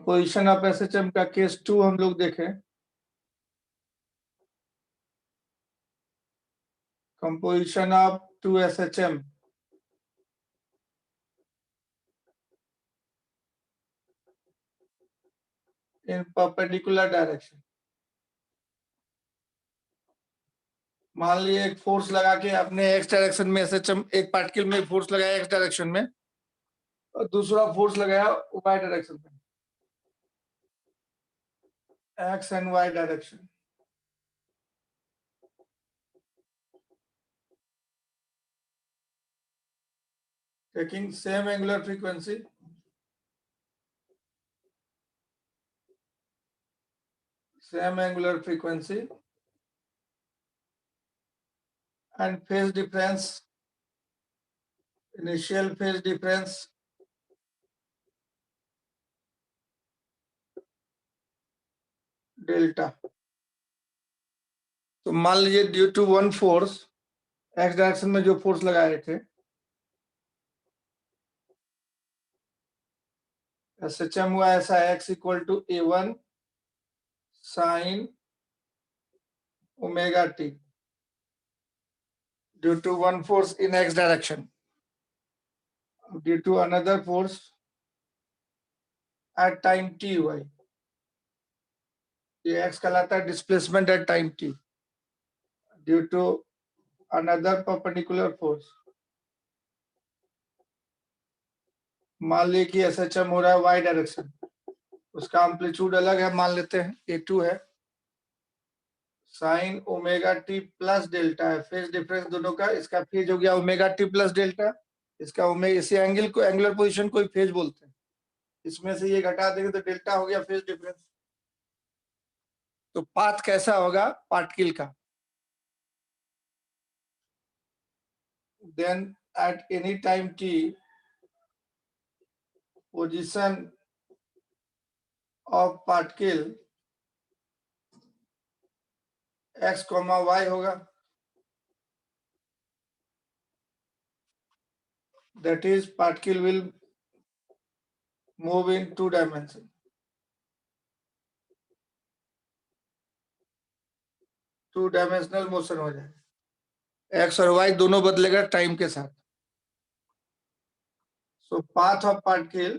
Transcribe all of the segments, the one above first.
Composition of SHM का case 2 हम लोग देखें। Composition of 2 SHM in perpendicular direction. मान लीजिए एक फोर्स लगा के आपने एक्स डायरेक्शन में एसएचएम, एक पार्टिकल में फोर्स लगाया एक्स डायरेक्शन में और दूसरा फोर्स लगाया वाई डायरेक्शन में, x and y direction. Taking same angular frequency, and phase difference, initial phase difference delta. तो मान लीजिए due to one force, x direction में जो फोर्स लगाए थे, एसएचएम हुआ ऐसा x equal to A1 sine omega t due to one force in x direction, due to another force at time t y. ये एक्स कहलाता है displacement at time t due to another perpendicular force. मान लीजिए कि SHM हो रहा है Y direction, उसका एम्पलीट्यूड अलग है, मान लेते हैं A2 है, sign omega t plus delta है, फेज डिफरेंस दोनों का, इसका फेज हो गया ओमेगा टी प्लस डेल्टा, इसका ओमेगा, इसी एंगल को एंगुलर पोजीशन को फेज बोलते हैं। इसमें से ये घटा देंगे तो डेल्टा हो गया फेज डिफरेंस। तो पाथ कैसा होगा पार्टिकल का? Then at any time t position of particle x comma y होगा, that is particle will move in 2 dimension, 2 dimensional motion हो जाएगा, एक्स और वाई दोनों बदलेगा टाइम के साथ। सो पाथ ऑफ पार्टिकल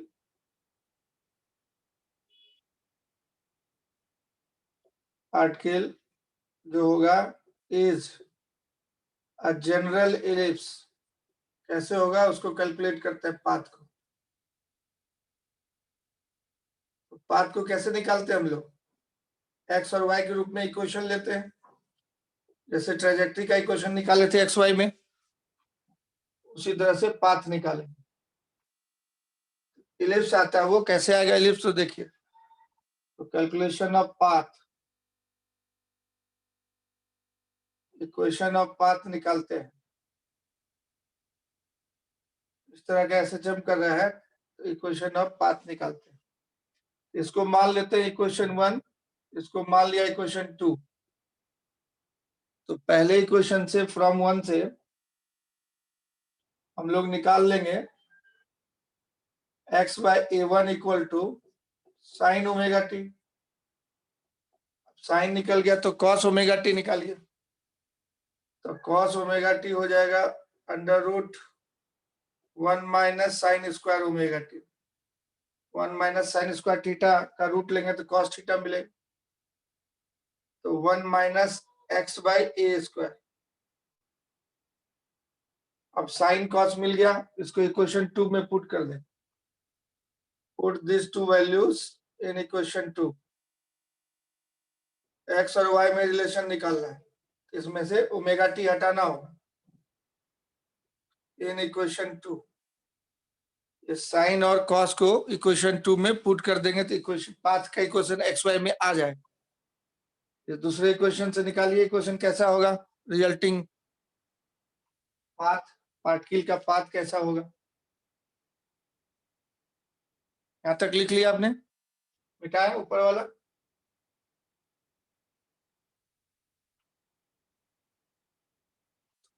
जो होगा इज अ जनरल इलिप्स। कैसे होगा उसको कैलकुलेट करते हैं पाथ को। तो पाथ को कैसे निकालते हैं हम लोग? एक्स और वाई के रूप में इक्वेशन लेते हैं, जैसे ट्रेजेक्ट्री का इक्वेशन निकाले थे एक्स वाई में, उसी तरह से पाथ निकालेंगे। इलिप्स आता है, वो कैसे आएगा इलिप्स तो देखिए। तो calculation of path, equation of path निकालते हैं। इस तरह का एसएचएम कर रहा है तो इक्वेशन ऑफ पाथ निकालते हैं। इसको मान लेते हैं इक्वेशन 1, इसको मान लिया इक्वेशन 2। तो पहले इक्वेशन से फ्रॉम 1 से हम लोग निकाल लेंगे x by A1 equal to sine omega t. Sine निकल गया तो कॉस ओमेगा टी निकालिए, तो कॉस ओमेगा टी हो जाएगा under root 1 minus sine square omega t. 1 minus sine square theta का रूट लेंगे तो कॉस थीटा मिलेगा, तो 1 minus x by a square. अब साइन कॉस मिल गया, इसको इक्वेशन 2 में पुट कर दें। Put this two values in equation 2। X और वाई में रिलेशन निकालना है, इसमें से ओमेगा टी हटाना होगा। इन इक्वेशन 2 साइन और कॉस को इक्वेशन 2 में पुट कर देंगे तो इक्वेशन पाथ का इक्वेशन एक्स वाई में आ जाएगा। ये दूसरे इक्वेशन से निकालिए, इक्वेशन कैसा होगा, रिजल्टिंग पाथ, पार्टिकल का पाथ कैसा होगा। यहां तक लिख लिया आपने, मिटाया ऊपर वाला।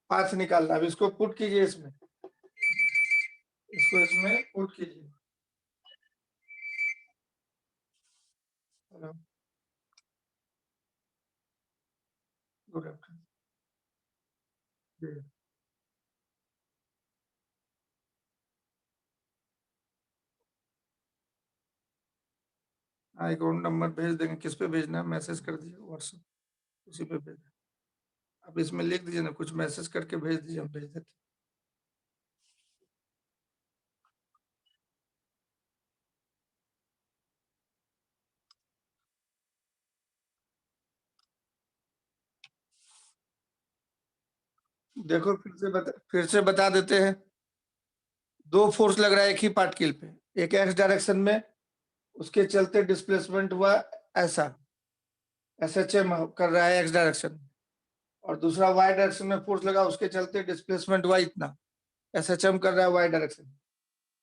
पाथ निकालना, अब इसको पुट कीजिए, इसमें इसको इसमें पुट कीजिए। Hello, good afternoon. हाँ, अकाउंट नंबर भेज देंगे। किस पे भेजना है? मैसेज कर दीजिए व्हाट्सएप, उसी पे भेज दें। आप इसमें लिख दीजिए ना, कुछ मैसेज करके भेज दीजिए, हम भेज देते। देखो, फिर से बता देते हैं। दो फोर्स लग रहा है एक ही पार्टिकल पे, एक एक्स डायरेक्शन में, उसके चलते डिस्प्लेसमेंट हुआ ऐसा, एसएचएम कर रहा है एक्स डायरेक्शन में, और दूसरा वाई डायरेक्शन में फोर्स लगा, उसके चलते डिस्प्लेसमेंट हुआ इतना, एसएचएम कर रहा है वाई डायरेक्शन में।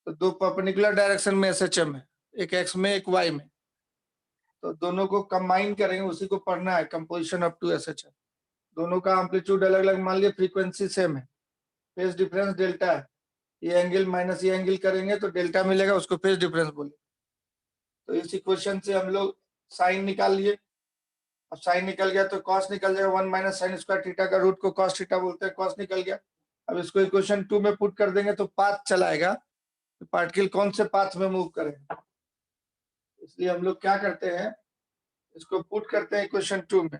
तो दो परपेंडिकुलर डायरेक्शन में एसएचएम है, एक एक्स में एक वाई में, तो दोनों को कंबाइन करेंगे, उसी को पढ़ना है, कंपोजिशन ऑफ टू एसएचएम। दोनों का एम्पलीट्यूड अलग अलग मान लिया, फ्रीक्वेंसी सेम है, फेज डिफरेंस डेल्टा है, ये एंगल माइनस ये एंगल करेंगे तो डेल्टा मिलेगा, उसको फेज डिफरेंस बोले। तो इस इक्वेशन से हम लोग साइन निकाल लिए। अब साइन निकल गया तो कॉस निकल जाएगा, 1 माइनस साइन स्क्वायर थीटा का रूट को कॉस थीटा बोलते हैं, कॉस निकल गया। अब इसको इक्वेशन 2 में पुट कर देंगे तो पाथ चलाएगा, तो पार्टिकल कौन से पाथ में मूव करेगा। इसलिए हम लोग क्या करते हैं, इसको पुट करते हैं इक्वेशन 2 में।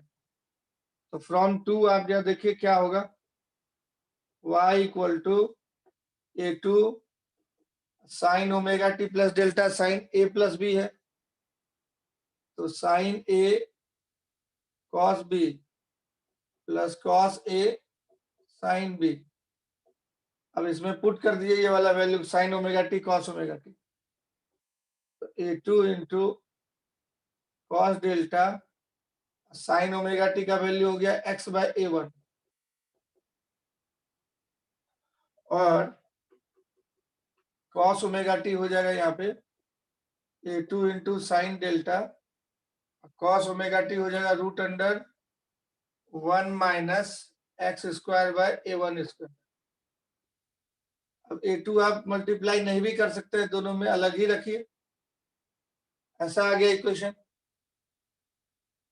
तो फ्रॉम 2 आप यहां देखिए क्या होगा, y equal to a2 sine omega t plus delta, sine a plus b है, तो sine a cos b plus cos a sine b। अब इसमें पुट कर दिए ये वाला value, sine omega t cos omega t, तो a2 into cos delta sine omega t का वैल्यू हो गया x बाय a1, और कॉस ओमेगा टी हो जाएगा यहाँ पे a2 into sine delta cos omega t हो जाएगा root under 1 minus x square by a1 square. अब a2 आप मल्टीप्लाई नहीं भी कर सकते हैं, दोनों में अलग ही रखिए, ऐसा आ गया इक्वेशन।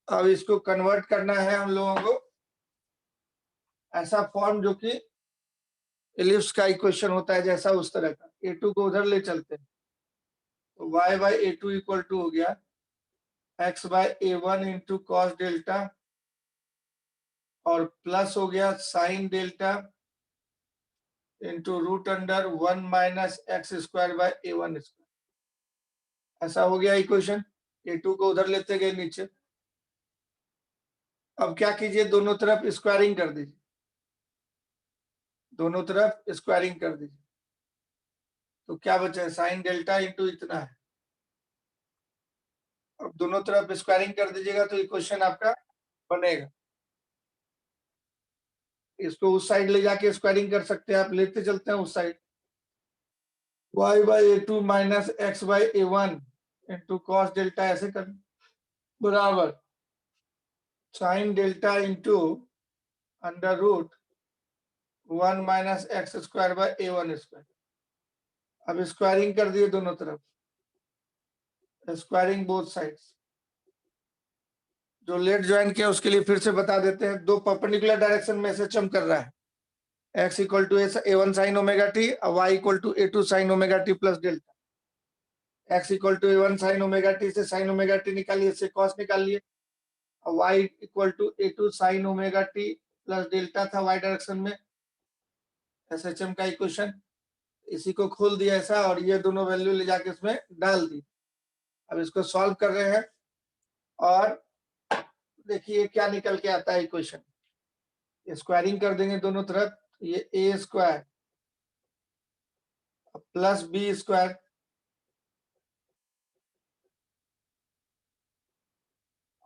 अब इसको कन्वर्ट करना है हम लोगों को ऐसा फॉर्म जो कि एलिप्स का इक्वेशन होता है जैसा, उस तरह का। a2 को उधर ले चलते हैं, तो y by a2 equal to हो गया x by a1 into cos delta, और प्लस हो गया sine delta into root under 1 minus x square by a1 square. ऐसा हो गया इक्वेशन। a2 को उधर लेते गए नीचे। अब क्या कीजिए, दोनों तरफ स्क्वायरिंग कर दीजिए, दोनों तरफ स्क्वायरिंग कर दीजिए, तो क्या बचा है, साइन डेल्टा इंटू इतना है। अब दोनों तरफ स्क्वायरिंग कर दीजिएगा तो इक्वेशन आपका बनेगा। इसको उस साइड ले जाके स्क्वायरिंग कर सकते हैं आप, लेते चलते हैं उस side. y by a2 minus x by a1 into cos delta, ऐसे कर बराबर sine delta into under root 1 minus x square by a1 square. अब स्क्वायरिंग कर दिए दोनों तरफ, स्क्वायरिंग बोथ साइड्स। जो लेट ज्वाइन किया उसके लिए फिर से बता देते हैं, दो परपेंडिकुलर डायरेक्शन में से चम कर रहा है, x equal to a1 sine omega t और y equal to a2 sine omega t plus delta. x equal to a1 sine omega t से साइन ओमेगा टी निकालिए, इससे cos निकाल लिए, और y equal to a2 sine omega t plus delta था y direction में, SHM का equation. इसी को खोल दिया ऐसा, और ये दोनों वैल्यू ले जाके इसमें डाल दी। अब इसको सॉल्व कर रहे हैं, और देखिए क्या निकल के आता है इक्वेशन। स्क्वायरिंग कर देंगे दोनों तरफ, ये a square plus b square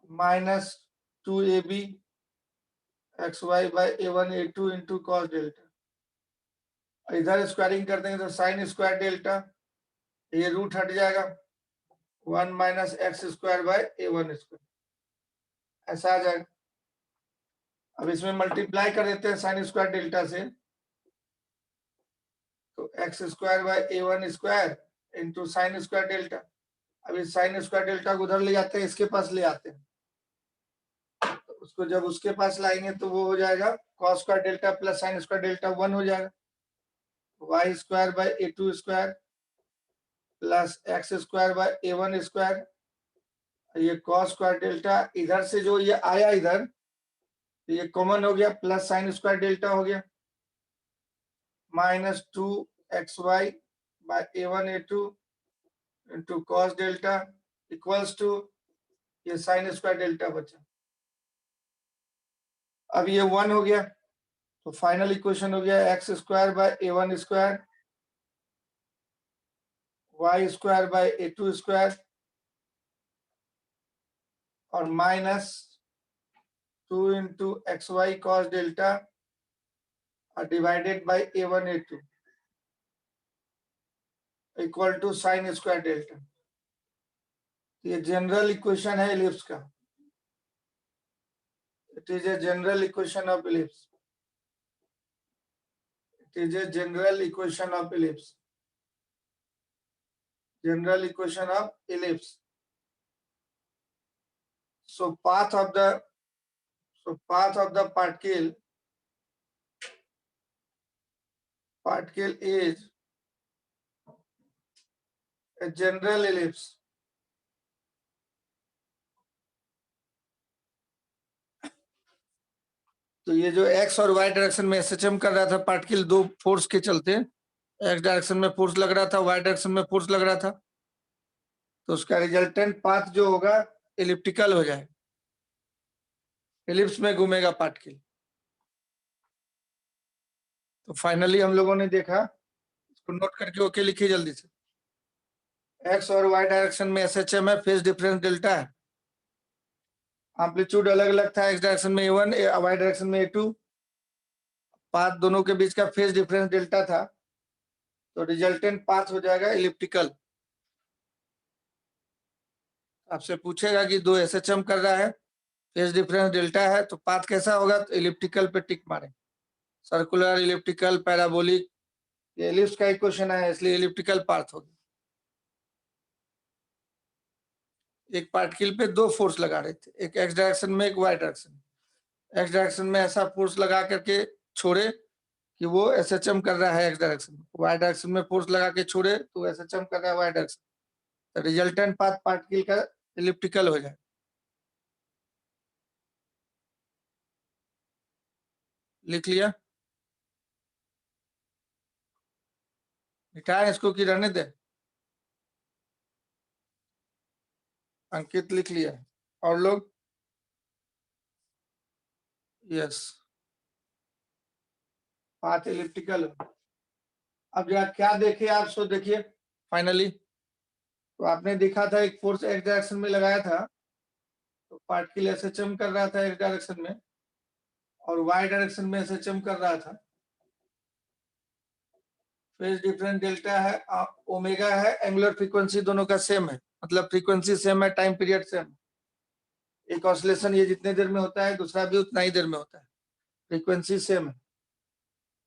minus 2ab x y by a1 a2 into cos delta. इधर स्क्वायरिंग कर देंगे तो साइन स्क्वायर डेल्टा, ये रूट हट जाएगा, 1 minus x square by a1 square, ऐसा आ जाएगा। अब इसमें मल्टीप्लाई कर देते हैं साइन स्क्वायर डेल्टा से, तो x square by a1 square into sine square delta, अभी साइन स्क्वायर डेल्टा को उधर ले जाते हैं, इसके पास ले आते हैं, तो उसको जब उसके पास लाएंगे तो वो हो जाएगा cos square delta plus sine square delta 1 हो जाएगा, y square by A two square plus x square by A one square. ये कॉस स्क्वायर डेल्टा इधर से जो ये आया इधर, तो ये कॉमन हो गया, प्लस साइन स्क्वायर डेल्टा हो गया minus 2xy by A one A two into cos delta equals to ये साइन स्क्वायर डेल्टा बचा। अब ये 1 हो गया, तो फाइनल इक्वेशन हो गया x square by A one square Y square by A two square और minus 2 into x Y cos delta divided by A one A two equal to sine square delta. ये general equation है ellipse का, it is a general equation of ellipse, it is a general equation of ellipse, general equation of ellipse. So path of the particle is a general ellipse. तो ये जो x और y direction में SHM कर रहा था particle, दो force के चलते x डायरेक्शन में फोर्स लग रहा था, y डायरेक्शन में फोर्स लग रहा था, तो उसका रिजल्टेंट पाथ जो होगा एलिप्टिकल हो जाएगा, एलिप्स में घूमेगा पार्टिकल। तो फाइनली हम लोगों ने देखा, इसको नोट करके ओके लिखिए जल्दी से, x और y डायरेक्शन में एसएचएम है, फेज डिफरेंस डेल्टा है, एम्पलीट्यूड अलग अलग था, x डायरेक्शन में a1 y डायरेक्शन में a2, पाथ दोनों के बीच का फेज डिफरेंस डेल्टा था, तो रिजल्टेंट पाथ हो जाएगा एलिप्टिकल। आपसे पूछेगा कि दो एसएचएम कर रहा है, फेज डिफरेंस डेल्टा है, तो पाथ कैसा होगा, तो एलिप्टिकल पे टिक मारें, सर्कुलर, इलिप्टिकल, पैराबोलिक, ये एलिप्स का इक्वेशन है इसलिए एलिप्टिकल पाथ होगी। एक पार्टिकल पे दो फोर्स लगा रहे थे, एक एक्स डायरेक्शन में एक वाई डायरेक्शन में। एक्स डायरेक्शन में ऐसा फोर्स लगा करके छोड़े कि वो एसएचएम कर रहा है एक्स डायरेक्शन में, वाई डायरेक्शन में फोर्स लगा के छोड़े तो एसएचएम कर रहा है वाई डायरेक्शन, तो रिजल्टेंट पाथ पार्टिकल का एलिप्टिकल हो जाए। लिख लिया, मिटाएं इसको कि रहने दे, अंकित लिख लिया, और लोग यस, पाथ एलिप्टिकल। अब क्या देखे आप, सो देखिए फाइनली, तो आपने देखा था एक फोर्स एक्स डायरेक्शन में लगाया था, तो पार्टिकल एसएचएम कर रहा था एक्स डायरेक्शन में और वाई डायरेक्शन में एसएचएम कर रहा था, फेज डिफरेंस डेल्टा है, ओमेगा है, एंगुलर फ्रीक्वेंसी दोनों का सेम है, मतलब फ्रीक्वेंसी सेम है, टाइम पीरियड सेम है, एक ऑसिलेशन ये जितने देर में होता है दूसरा भी उतना ही देर में होता है, फ्रीक्वेंसी सेम है।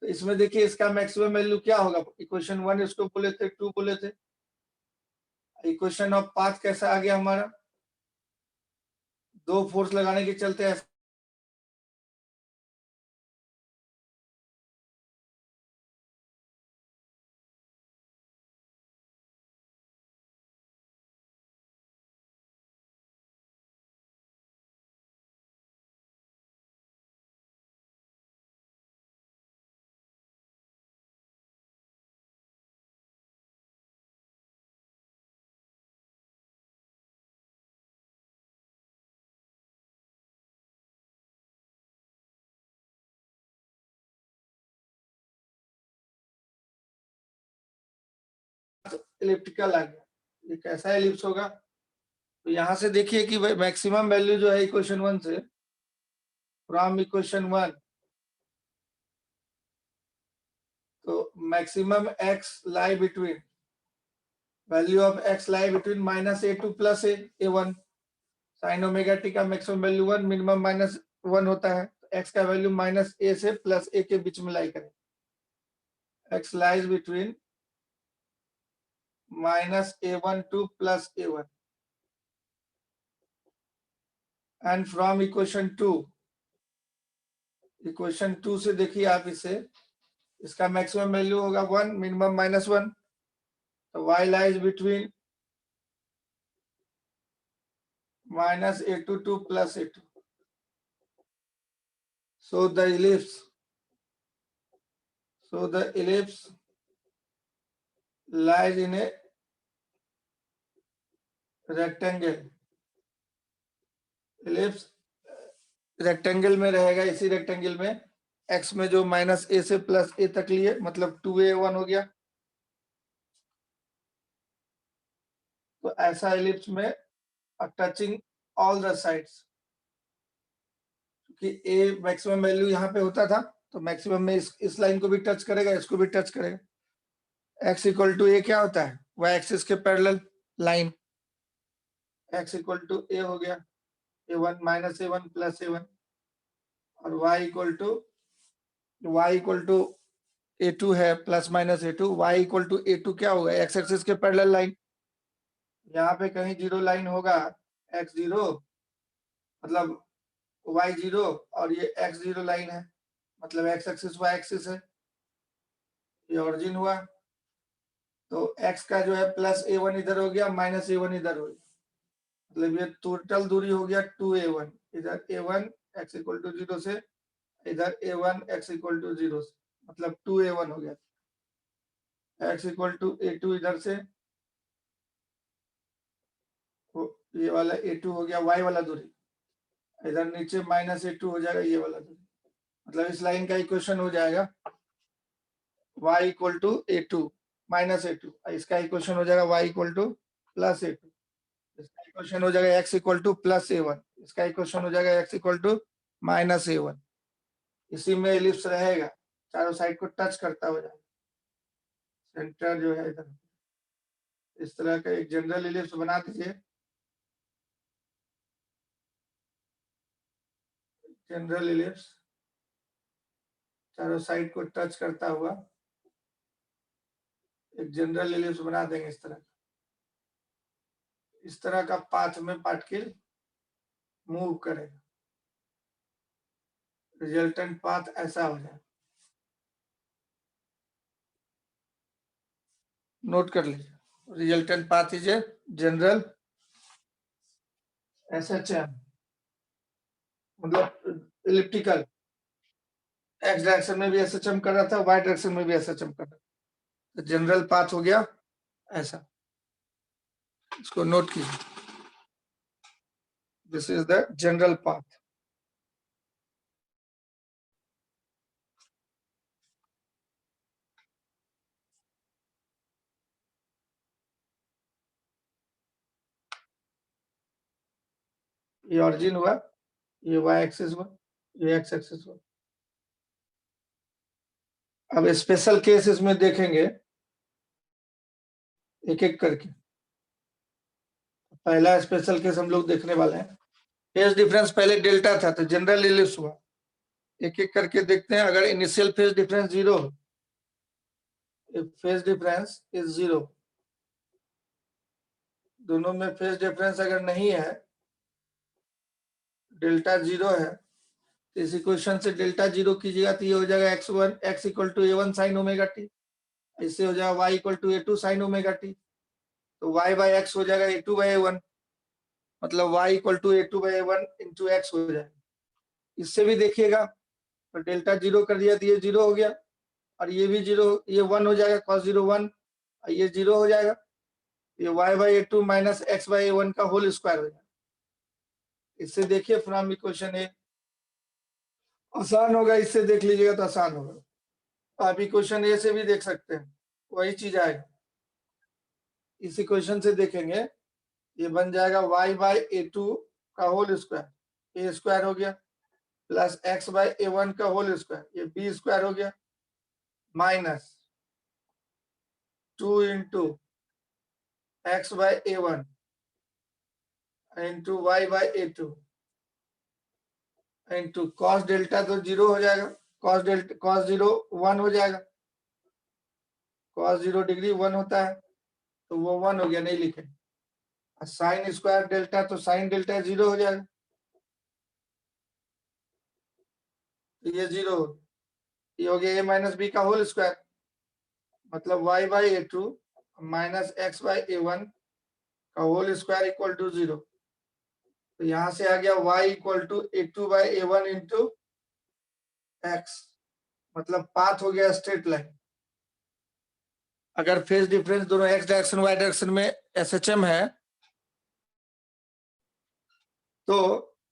तो इसमें देखिए इसका मैक्सिमम वैल्यू क्या होगा, इक्वेशन 1 इसको बोले थे, 2 बोले थे, इक्वेशन ऑफ पाथ कैसा आ गया हमारा, दो फोर्स लगाने के चलते ऐसा इलिप्टिकल आ गया। ये कैसा एलिप्स होगा, तो यहाँ से देखिए कि भाई मैक्सिमम वैल्यू जो है इक्वेशन 1 से, फ्रॉम इक्वेशन 1, तो maximum x lie between, value of x lie between minus a2 plus a1, sine omega t का मैक्सिमम वैल्यू 1, मिनिमम माइनस 1 होता है, तो x का वैल्यू माइनस a से प्लस a के बीच में लाई करें, x lies between minus a12 plus a1, and from equation 2 से देखिए आप इसे, इसका मैक्सिमम वैल्यू होगा 1, मिनिमम -1, तो y lies between minus a22 plus a2. So the ellipse lies in a rectangle. ellipse rectangle में रहेगा, इसी रेक्टेंगल में x में जो -a से +a तक लिए, मतलब 2a1 हो गया। तो ऐसा एलिप्स में टचिंग ऑल द साइड्स, कि a मैक्सिमम वैल्यू यहाँ पे होता था, तो मैक्सिमम में इस लाइन को भी टच करेगा, इसको भी टच करेगा। x इक्वल टू a क्या होता है? y एक्सिस के parallel line. x equal to a हो गया, a1 minus a1 plus a1, और y इक्वल टू a2 है plus minus a2, y equal to a2 क्या होगा? x एक्सिस के पैरेलल लाइन। यहाँ पे कहीं जीरो लाइन होगा, x जीरो मतलब y जीरो, और ये x जीरो लाइन है, मतलब x एक्सिस y एक्सिस है, ये ओरिजिन हुआ। तो x का जो है प्लस a1 इधर हो गया, माइनस a1 इधर हो गया, मतलब ये टोटल दूरी हो गया 2a1, इधर a1 x इक्वल टू 0 से, इधर a1 x इक्वल टू 0 से, मतलब 2a1 हो गया। x इक्वल टू a2 इधर से, ये वाला a2 हो गया y वाला दूरी, इधर नीचे माइनस a2 हो जाएगा, ये वाला दूरी, मतलब इस लाइन का इक्वेशन हो जाएगा y equal to a2 minus a2, इसका इक्वेशन हो जाएगा y equal to plus a2, इसका इक्वेशन हो जाएगा x equal to plus a1, इसका इक्वेशन हो जाएगा x equal to minus a1। इसी में एलिप्स रहेगा, चारों साइड को टच करता हो जाएगा। सेंटर जो है इधर, इस तरह का एक जनरल एलिप्स बना दीजिए। जनरल एलिप्स चारों साइड को टच करता हुआ एक जनरल एलिप्स बना देंगे इस तरह। इस तरह का पाथ में पार्टिकल मूव करेगा, रिजल्टेंट पाथ ऐसा हो जाए। नोट कर लीजिए, resultant path is a general SHM, मतलब इलिप्टिकल, एक्स डायरेक्शन में भी SHM कर रहा था, वाई डायरेक्शन में भी SHM कर रहा था, तो जनरल पाथ हो गया ऐसा। इसको नोट कीजिए, this is the general path. ये ऑरिजिन हुआ, ये y एक्सिस हुआ, ये x एक्सिस हुआ। अब स्पेशल केस इसमें देखेंगे एक एक करके। पहला स्पेशल केस हम लोग देखने वाले हैं, फेज डिफरेंस पहले डेल्टा था, तो जनरल एलिप्स हुआ। एक एक करके देखते हैं। अगर initial phase difference 0, phase difference is 0, दोनों में फेज डिफरेंस अगर नहीं है, डेल्टा 0 है, तो इस इक्वेशन से डेल्टा 0 कीजिएगा तो ये हो जाएगा x1 x equal to a1 sine omega t, इससे हो जाएगा y equal to a2 sine omega t, तो y बाय x हो जाएगा a2 बाय a1, मतलब y equal to a2 by a1 into x हो जाएगा। इससे भी देखिएगा, तो डेल्टा 0 कर दिया तो ये 0 हो गया, और ये भी 0, ये 1 हो जाएगा, cos 0 1, ये 0 हो जाएगा, ये y by a2 minus x by a1 का होल स्क्वायर हो जाएगा। इससे देखिए फ्रॉम इक्वेशन ए, आसान होगा, इससे देख लीजिएगा तो आसान होगा। आप इक्वेशन ए से भी देख सकते हैं, वही चीज आएगा। इस इक्वेशन से देखेंगे, ये बन जाएगा y बाय a2 का होल स्क्वायर, ए स्क्वायर हो गया, प्लस x बाय a1 का होल स्क्वायर, ये b स्क्वायर हो गया, minus 2 into x by a1 into y by a2 into cos delta, तो 0 हो जाएगा, कॉस 0 1 हो जाएगा, कॉस 0 डिग्री 1 होता है, तो वो 1 हो गया, नहीं लिखे। साइन स्क्वायर डेल्टा, तो साइन डेल्टा 0 हो जाएगा, तो ये 0 हो, ये हो गया a माइनस बी का होल स्क्वायर, मतलब y by a2 minus x by a1 का होल स्क्वायर इक्वल टू 0। तो यहां से आ गया y equal to a2 by a1 into x, मतलब पाथ हो गया स्ट्रेट लाइन। अगर फेज डिफरेंस दोनों x डायरेक्शन y डायरेक्शन में SHM है तो,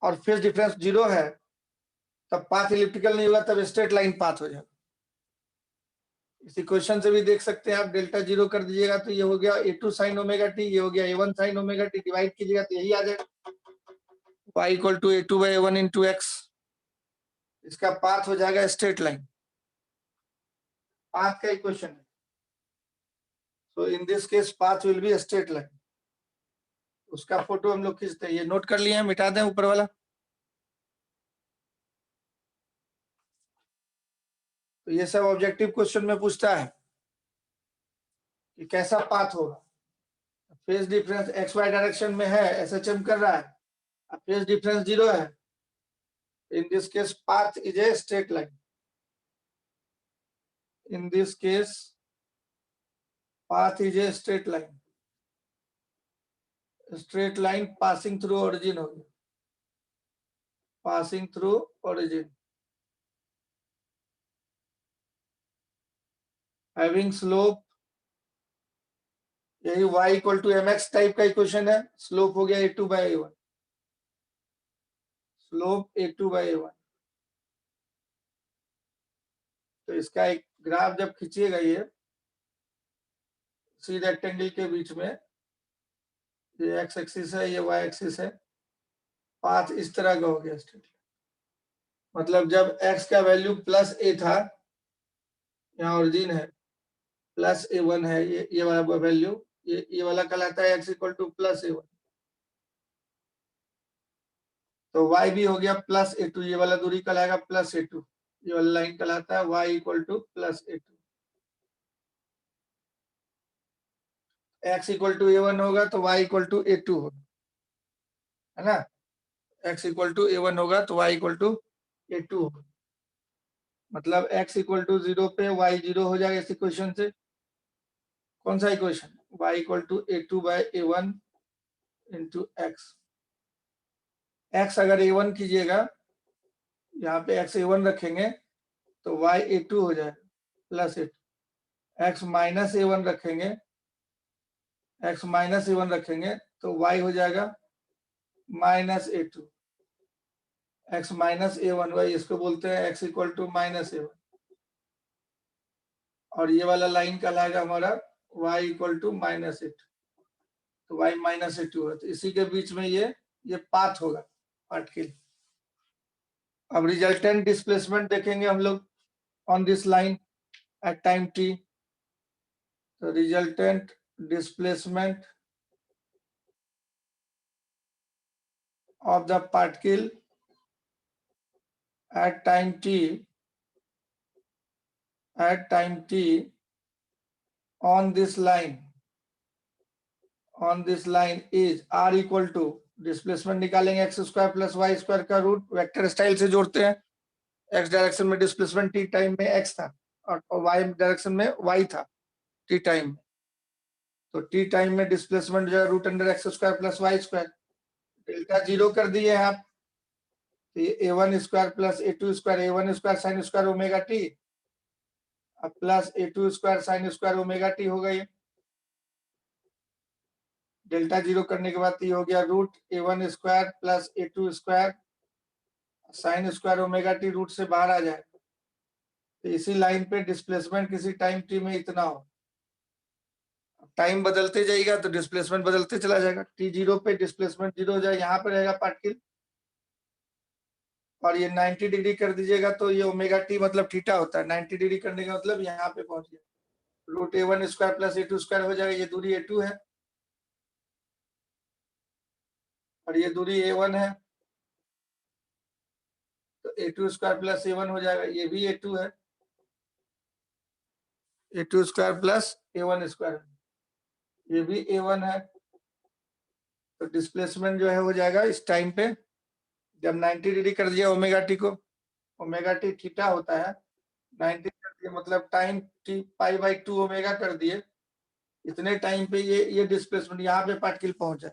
और फेज डिफरेंस 0 है, तब पाथ इलिप्टिकल नहीं होगा, तब स्ट्रेट लाइन पाथ हो जाएगा। इस इक्वेशन से भी देख सकते हैं आप, डेल्टा 0 कर दीजिएगा तो ये हो गया a2 साइन ओमेगा टी, ये हो गया a1 sine omega T, divide कीजिएगा तो यही आ जाएगा y equal to a2 by a1 into x। इसका पाथ हो जाएगा स्ट्रेट लाइन, पाथ का इक्वेशन है। So in this case path will be straight line. उसका फोटो हम लोग खींचते हैं, ये नोट कर लिए हैं, मिटा दें ऊपर वाला। तो ये सब ऑब्जेक्टिव क्वेश्चन में पूछता है कि कैसा पाथ होगा। Phase difference x y direction में है, SHM कर रहा है, फेज डिफरेंस 0 है, in this case path is a straight line. In this case path is a straight line, straight line passing through origin हो गया, passing through origin, having slope, यही y equal to mx type का equation है। Slope हो गया a2 by a1, slope a2 by a1। तो इसका एक ग्राफ जब खींचिएगा, ये सी रेक्टेंगल के बीच में, ये एक्स एक्सिस है, ये वाई एक्सिस है, पाथ इस तरह का हो गया स्ट्रेट। मतलब जब x का वैल्यू प्लस a था, यहाँ ओरिजिन है, प्लस a1 है, ये वाला वैल्यू, ये वाला कहलाता है x equal to plus a1। तो y भी हो गया प्लस a2, ये वाला दूरी कहलाएगा प्लस a2, ये वाला लाइन कहलाता है y equal to plus a2। x equal to a1 होगा तो y इक्वल टू a2 होगा, है ना। x इक्वल टू a1 होगा तो y इक्वल टू a2 होगा, मतलब x इक्वल टू 0 पे y 0 हो जाएगा इस इक्वेशन से। कौन सा equation? y equal to a2 by a1 into x. x अगर a1 कीजिएगा, यहाँ पे x a1 रखेंगे तो y a2 हो जाएगा plus a2, x minus a1 रखेंगे, x माइनस a1 रखेंगे तो y हो जाएगा minus a2, x minus a1, y इसको बोलते हैं x equal to minus a1। और ये वाला लाइन कहलाएगा हमारा y equal to minus a2, तो y माइनस a2 है, तो इसी के बीच में ये पाथ होगा पार्ट के लिए। अब रिजल्टेंट डिस्प्लेसमेंट देखेंगे हम लोग on this line at time t। तो resultant displacement of the particle at time t on this line is r equal to, displacement निकालेंगे x square plus y square का रूट, वेक्टर स्टाइल से जोड़ते हैं। x direction में displacement t time में x था और y डायरेक्शन में y था t टाइम में, तो t टाइम में डिस्प्लेसमेंट जो है root under x square plus y square, delta 0 कर दिए हैं आप, तो ये a1 square plus a2 square, a1 square sine square omega t plus a2 square sine square omega t हो गई। डेल्टा 0 करने के बाद ये हो गया root a1 square plus a2 square sine square omega t, root से बाहर आ जाए। तो इसी लाइन पे डिस्प्लेसमेंट किसी टाइम टी में इतना हो, टाइम बदलते जाएगा तो डिस्प्लेसमेंट बदलते चला जाएगा। t0 पे डिस्प्लेसमेंट 0 हो जाए, यहाँ पे रहेगा पार्टिकल, और ये 90 डिग्री कर दीजिएगा तो ये ओमेगा टी मतलब थीटा होता है, 90 डिग्री करने का मतलब यहाँ पे पहुंच गया, root a1 square plus a2 square हो जाएगा, ये दूरी a2 है और ये दूरी a1 है, तो a2 स्क्वायर प्लस a1 हो जाएगा, ये भी a2 है, a2 square plus a1 square, ये भी a1 है, तो डिस्प्लेसमेंट जो है हो जाएगा इस टाइम पे, जब 90 डिग्री कर दिया ओमेगा टी को, ओमेगा टी थीटा होता है, 90 कर दिए मतलब time T pi by 2 omega कर दिए, इतने टाइम पे ये डिस्प्लेसमेंट यहाँ पे पार्टिकल पहुंचा।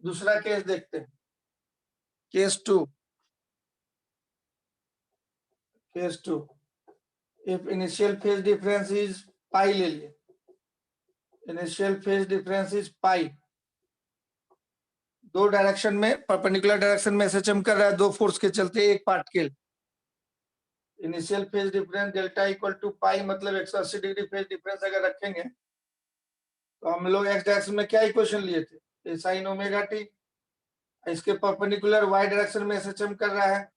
दूसरा केस देखते हैं, case 2। Case 2, if initial phase difference is pi ले लिए, initial phase difference is pi, दो डायरेक्शन में परपेंडिकुलर डायरेक्शन में एसएचएम कर रहा है, दो फोर्स के चलते एक particle, initial phase difference delta equal to pi, मतलब 180 डिग्री फेज डिफरेंस अगर रखेंगे तो हम लोग एक्स डायरेक्शन में क्या इक्वेशन लिए थे, ए साइन ओमेगा टी, इसके परपेंडिकुलर वाई डायरेक्शन में एसएचएम कर रहा है,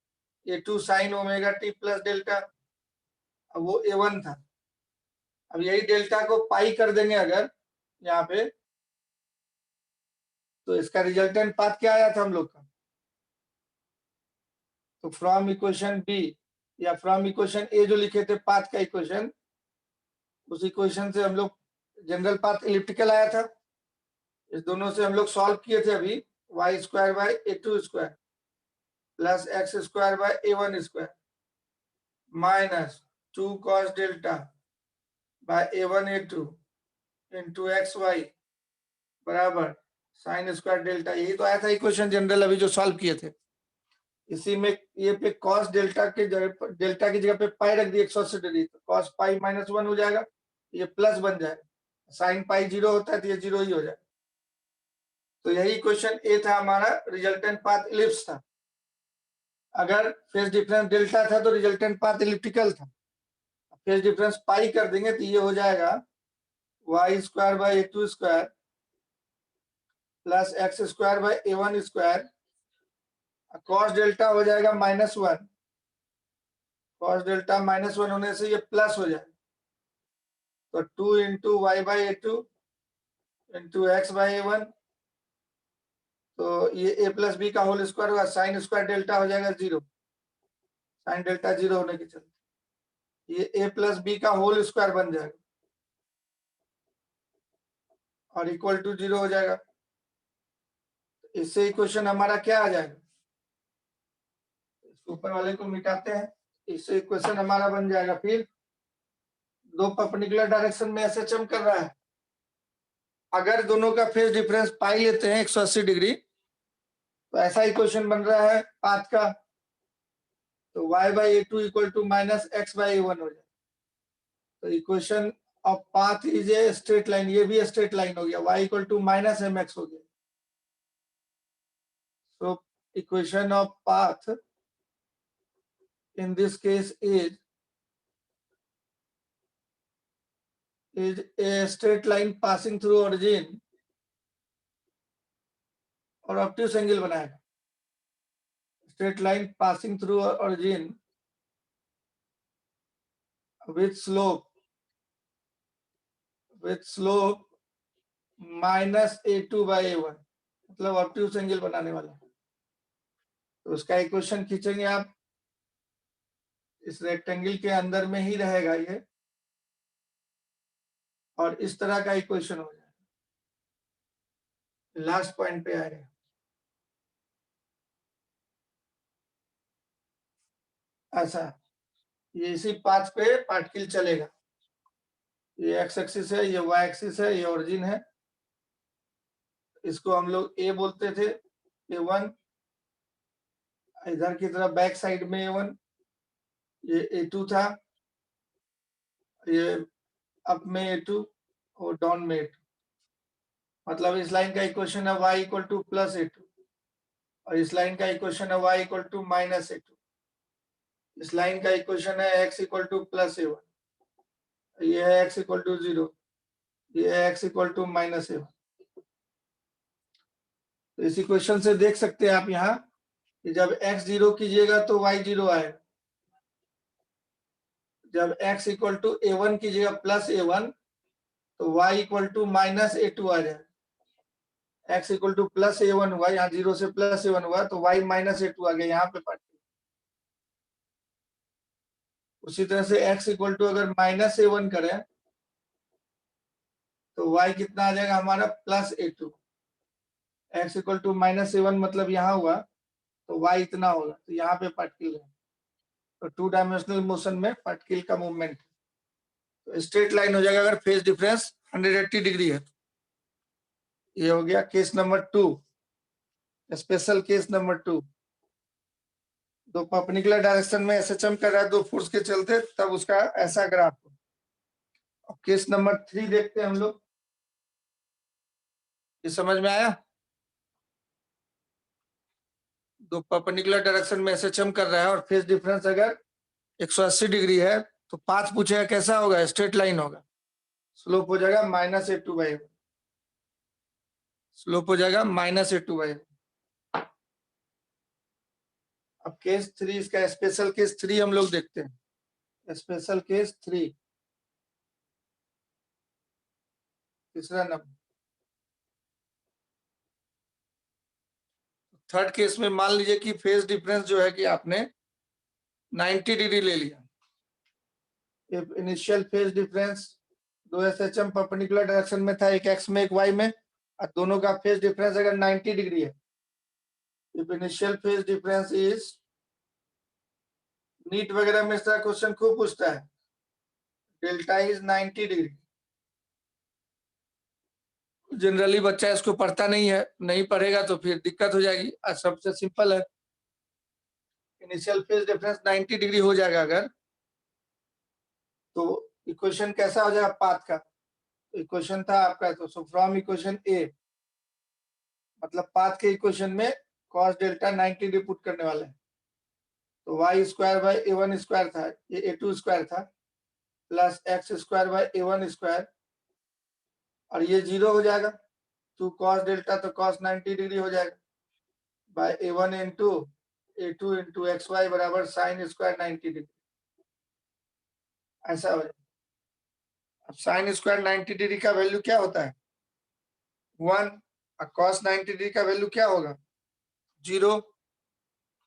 A2 sign omega t plus delta, अब वो ए1 था, अब यही डेल्टा को पाई कर देंगे अगर यहाँ पे, तो इसका रिजल्टेंट पाथ क्या आया था हम लोग का, तो फ्रॉम इक्वेशन बी या फ्रॉम इक्वेशन ए जो लिखे थे पाथ का इक्वेशन, उस इक्वेशन से हम लोग जनरल पाथ इलिप्टिकल आया था, इस दोनों से हम लोग सॉल्व किए थे अभी, y square by a two square plus x square by a one square minus 2 cos delta by a one a two into x y बराबर साइन स्क्वायर डेल्टा, यही तो आया था इक्वेशन जनरल अभी जो सॉल्व किए थे। इसी में ये पे cos डेल्टा के जगह, डेल्टा की जगह पे पाई रख दिए 180 डिग्री, तो cos पाई -1 हो जाएगा, ये प्लस बन जाएगा, साइन पाई 0 होता है तो ये 0 ही हो जाएगा। तो यही क्वेश्चन ए था हमारा, रिजल्टेंट पाथ इलिप्स था, अगर फेज डिफरेंस डेल्टा था तो रिजल्टेंट पाथ इलिप्टिकल था, फेज डिफरेंस पाई कर देंगे तो ये हो जाएगा y square by a two square plus x square by a one square, cos delta हो जाएगा -1, cos डेल्टा -1 होने से ये प्लस हो जाएगा, तो 2 into y by a two into x by a one, तो ये a प्लस बी का होल स्क्वायर होगा, साइन स्क्वायर डेल्टा हो जाएगा 0, साइन डेल्टा 0 होने के चलते ये a प्लस बी का होल स्क्वायर बन जाएगा और इक्वल टू 0 हो जाएगा। इससे इक्वेशन हमारा क्या आ जाएगा, ऊपर वाले को मिटाते हैं, इससे इक्वेशन हमारा बन जाएगा, फिर दो परपेंडिकुलर डायरेक्शन में एसएचएम कर रहा है, अगर दोनों का फेज डिफरेंस पाई लेते हैं 180 डिग्री, तो ऐसा इक्वेशन बन रहा है पाथ का, तो y by a two equal to minus x by a one हो जाए, तो equation of path is a straight line, ये भी स्ट्रेट लाइन हो गया, y equal to minus m x हो गया। So equation of path in this case is a straight line passing through origin और ऑब्ट्यूस एंगल बनाएगा, straight line passing through origin with slope minus a2 by a1, मतलब obtuse angle बनाने वाला, तो उसका equation खींचेंगे आप, इस रेक्टेंगल के अंदर में ही रहेगा ये, और इस तरह का इक्वेशन हो जाएगा, लास्ट पॉइंट पे आएगा, ऐसा ये इसी पाथ पे पार्टिकल चलेगा, ये एक्स एक्सिस है, ये वाई एक्सिस है, ये ओरिजिन है, इसको हम लोग ए बोलते थे, A1, इधर की तरफ बैक साइड में A1, ये A2 था, ये अप में A2 और डाउन में A2, मतलब इस लाइन का इक्वेशन है y equal to plus A2 और इस लाइन का इक्वेशन है y equal to minus A2, इस लाइन का इक्वेशन है x equal to plus A1, ये है x इक्वल टू 0, ये है x equal to minus A1। तो इस इक्वेशन से देख सकते हैं आप यहाँ कि जब x 0 कीजिएगा तो y 0 आएगा, जब x इक्वल टू A1 कीजिएगा प्लस A1 तो y equal to minus A2 आ जाएगा, x equal to plus A1 हुआ, यहाँ 0 से प्लस A1 हुआ तो y माइनस A2 आ गया यहाँ पे पार्टिकल, उसी तरह से x इक्वल टू अगर -a1 करें तो y कितना आ जाएगा हमारा +a2। x equal to -a1 मतलब यहाँ हुआ तो y इतना होगा, तो यहाँ पे पार्टिकल है। तो 2 डायमेंशनल मोशन में पार्टिकल का मूवमेंट तो स्ट्रेट लाइन हो जाएगा अगर फेज डिफरेंस 180 डिग्री है। ये हो गया case number 2, special case number 2। दो परपेंडिकुलर डायरेक्शन में एसएचएम कर रहा है, दो फोर्स के चलते, तब उसका ऐसा ग्राफ। अब केस नंबर 3 देखते हैं हम लोग। ये समझ में आया? दो परपेंडिकुलर डायरेक्शन में एसएचएम कर रहा है और फेज डिफरेंस अगर 180 डिग्री है तो पाथ पूछेगा कैसा होगा, स्ट्रेट लाइन होगा। स्लोप हो जाएगा -a2/, स्लोप हो जाएगा -a2/। अब केस 3, इसका स्पेशल केस 3 हम लोग देखते हैं। स्पेशल केस 3 तीसरा नंबर। थर्ड केस में मान लीजिए कि फेज डिफरेंस जो है कि आपने 90 डिग्री ले लिया। इनिशियल फेज डिफरेंस दो एसएचएम परपेंडिकुलर डायरेक्शन में था, एक एक्स में एक वाई में, और दोनों का फेज डिफरेंस अगर 90 डिग्री है, if initial phase difference is, NEET वगैरह में इस तरह क्वेश्चन खूब पूछता है, डेल्टा इज 90 डिग्री। जनरली बच्चा इसको पढ़ता नहीं है, नहीं पढ़ेगा तो फिर दिक्कत हो जाएगी। सबसे सिंपल है, इनिशियल फेज डिफरेंस 90 डिग्री हो जाएगा अगर, तो इक्वेशन कैसा हो जाएगा पाथ का। इक्वेशन था आपका, तो सो फ्रॉम इक्वेशन ए, मतलब पाथ के इक्वेशन में cos डेल्टा 90 डिग्री पुट करने वाले हैं। तो y square by a1 square था, ये a2 स्क्वायर था, plus x square by a1 square, और ये 0 हो जाएगा। 2 cos डेल्टा तो cos 90 डिग्री हो जाएगा, by a1 into a2 into xy बराबर साइन स्क्वायर 90 डिग्री, ऐसा हो जाएगा। अब साइन स्क्वायर 90 डिग्री का वैल्यू क्या होता है 1, और cos 90 डिग्री का वैल्यू क्या होगा 0।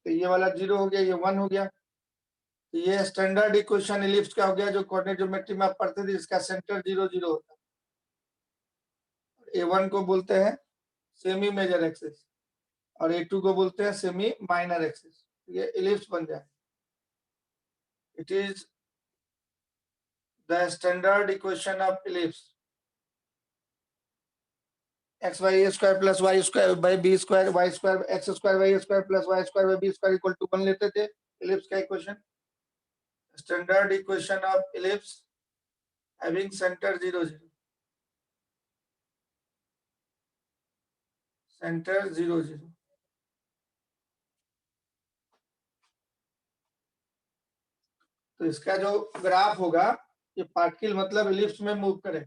तो ये वाला 0 हो गया, ये 1 हो गया। तो ये स्टैंडर्ड इक्वेशन इलिप्स का हो गया, जो कोऑर्डिनेट ज्योमेट्री में आप पढ़ते थे, इसका सेंटर 0 0 होता है। A1 को बोलते हैं सेमी मेजर एक्सिस और A2 को बोलते हैं सेमी माइनर एक्सिस। ये इलिप्स बन जाए। It is the standard equation of ellipse. X y a square plus y square by b square, Y square x square Y square plus y square by b square equal to 1 लेते थे ellipse का equation. Standard equation of ellipse having centre 0 0, centre 0 0। तो इसका जो graph होगा, ये particle मतलब ellipse में मूव करे,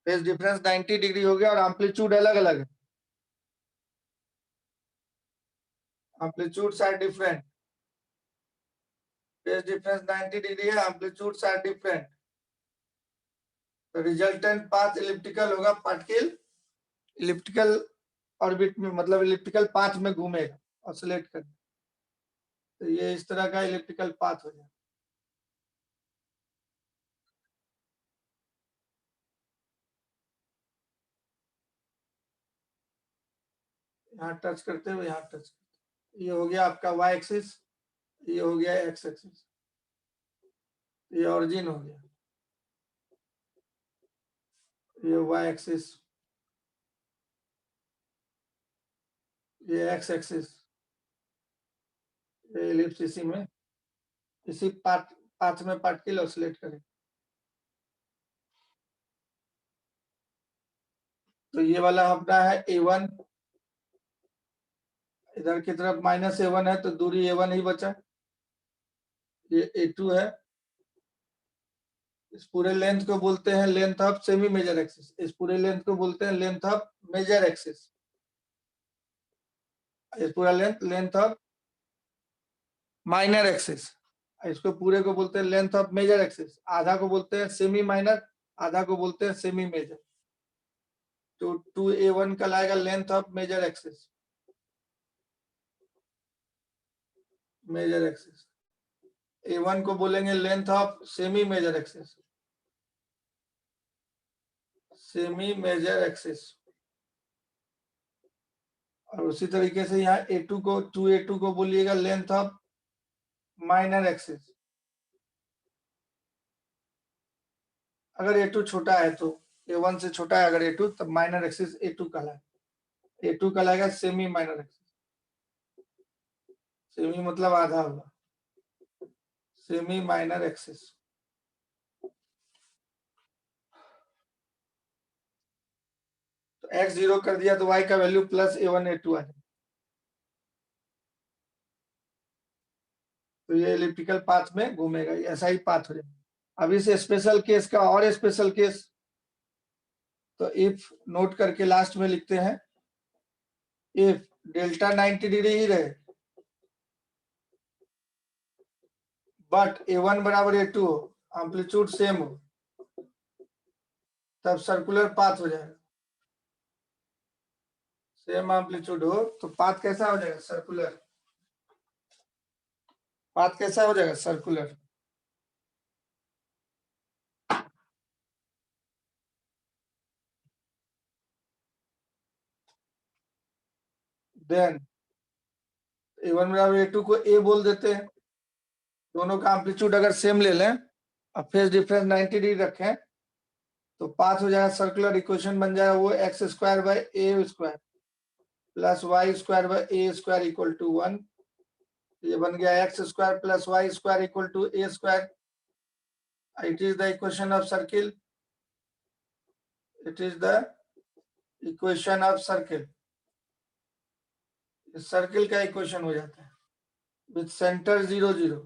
फेज डिफरेंस 90 डिग्री हो गया और एम्पलीट्यूड अलग अलग है, amplitudes are different. Phase difference 90 degree है, एम्पलीट्यूड्स आर डिफरेंट, तो रिजल्टेंट पाथ इलिप्टिकल होगा। पार्टिकल इलिप्टिकल ऑर्बिट में, मतलब इलिप्टिकल पाथ में घूमेगा, ऑसिलेट कर। तो ये इस तरह का इलिप्टिकल पाथ हो जाएगा। यहाँ टच करते हुए यहाँ टच करते, ये हो गया आपका y एक्सिस, ये हो गया x एक्सिस, ये ऑरिजिन हो गया, ये y एक्सिस, ये x एक्सिस, ये इलिप्स इसी में, इसी पाथ में पार्टिकल ऑसिलेट करे। तो ये वाला अपना है A1, इधर की तरफ -A1 है तो दूरी A1 ही बचा। ये A2 है, इस पूरे लेंथ को बोलते हैं length of semi major axis, इस पूरे लेंथ को बोलते हैं लेंथ ऑफ मेजर एक्सिस, इस पूरा लेंथ ऑफ माइनर एक्सिस, इसको पूरे को बोलते हैं लेंथ ऑफ मेजर एक्सिस। आधा को बोलते हैं सेमी माइनर, आधा को बोलते हैं सेमी मेजर। तो 2A1 कहलाएगा length of major axis, major axis, A1 को बोलेंगे length of semi major axis, semi major axis. और उसी तरीके से यहाँ A2 को 2A2 को बोलिएगा लेंथ ऑफ माइनर एक्सिस। अगर A2 छोटा है तो A1 से छोटा है, अगर A2 तब माइनर एक्सिस A2 कहलाएगा। A2 कहलाएगा सेमी माइनर एक्सिस। सेमी मतलब आधा होगा, सेमी माइनर एक्सिस। तो x 0 कर दिया तो y का वैल्यू प्लस A1 A2 आ जाएगा। तो ये एलिप्टिकल पाथ में घूमेगा, ऐसा ही पाथ हो जाएगा। अब इस स्पेशल केस का और स्पेशल केस, तो इफ नोट करके लास्ट में लिखते हैं, इफ डेल्टा 90 डिग्री ही रहे बट A1 बराबर A2 हो, एम्पलीट्यूड सेम हो, तब सर्कुलर पाथ हो जाएगा। सेम एम्पलीट्यूड हो तो पाथ कैसा हो जाएगा? सर्कुलर। पाथ कैसा हो जाएगा? सर्कुलर। देन A1 बराबर A2 को A बोल देते हैं, दोनों का एम्पलीट्यूड अगर सेम ले लें और फेज डिफरेंस 90 डिग्री रखें तो पाथ हो जाएगा सर्कुलर। इक्वेशन बन जाएगा वो x square by a square plus y square by a square equal to 1। ये बन गया x square plus y square equal to a square. It is the equation of circle, it is the equation of circle. Circle का equation हो जाता है with centre 0 0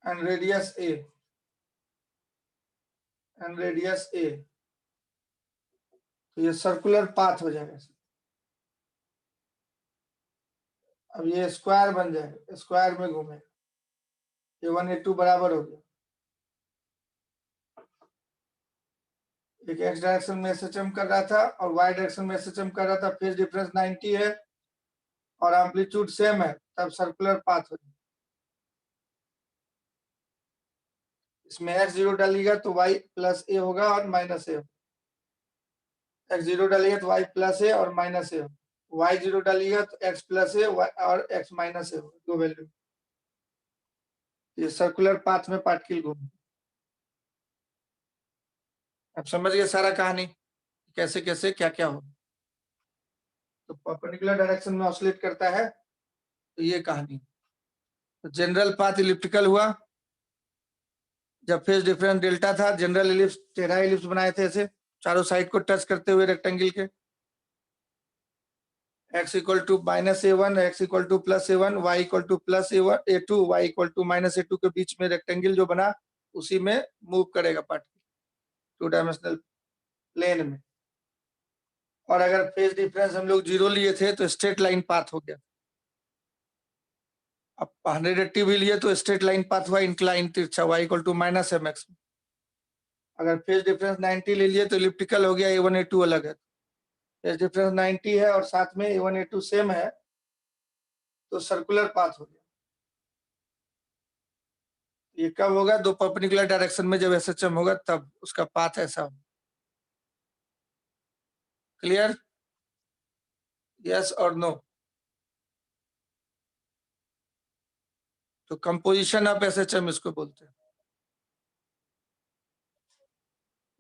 and radius a and radius a। तो ये circular path हो जाएगा। अब ये स्क्वायर बन जाएगा, स्क्वायर में घूमेगा। A1 A2 बराबर हो गया, एक एक्स डायरेक्शन में SHM कर रहा था और वाई डायरेक्शन में SHM कर रहा था। फेज डिफरेंस 90 है और एम्पलीट्यूड सेम है, तब सर्कुलर पाथ हो जाएगा। इसमें x 0 डालिएगा तो y प्लस ए होगा और माइनस ए। x 0 डालिएगा तो y प्लस ए और माइनस ए, y 0 डालिएगा तो x प्लस ए और x माइनस ए होगा, दो वैल्यू। ये सर्कुलर पाथ में पार्टिकल घूमे। अब समझ गए सारा कहानी, कैसे कैसे क्या क्या हो। तो परपेंडिकुलर डायरेक्शन में ऑसिलेट करता है, तो ये कहानी। तो जनरल पाथ इलिप्टिकल हुआ जब फेज डिफरेंस डेल्टा था। जनरल इलिप्स 13 इलिप्स बनाए थे ऐसे चारों साइड को टच करते हुए रेक्टेंगल के। x equal to minus A1, x equal to plus A1, y equal to plus A2, y equal to minus A2 के बीच में रेक्टेंगल जो बना उसी में मूव करेगा पार्टिकल 2 डायमेंशनल प्लेन में। और अगर फेज डिफरेंस हम लोग 0 लिए थे तो स्ट्रेट लाइन पाथ हो गया। अब 180 भी लिए तो स्ट्रेट लाइन पाथ हुआ इंक्लाइन तिरछा, y equal to minus mx। अगर फेज डिफरेंस 90 ले लिए तो इलिप्टिकल हो गया, A1 A2 अलग है। फेज डिफरेंस 90 है और साथ में A1 A2 सेम है तो सर्कुलर पाथ हो गया। ये कब होगा? दो परपेंडिकुलर डायरेक्शन में जब SHM होगा तब उसका पाथ ऐसा होगा। क्लियर? यस और नो? तो कंपोजिशन ऑफ SHM इसको बोलते हैं।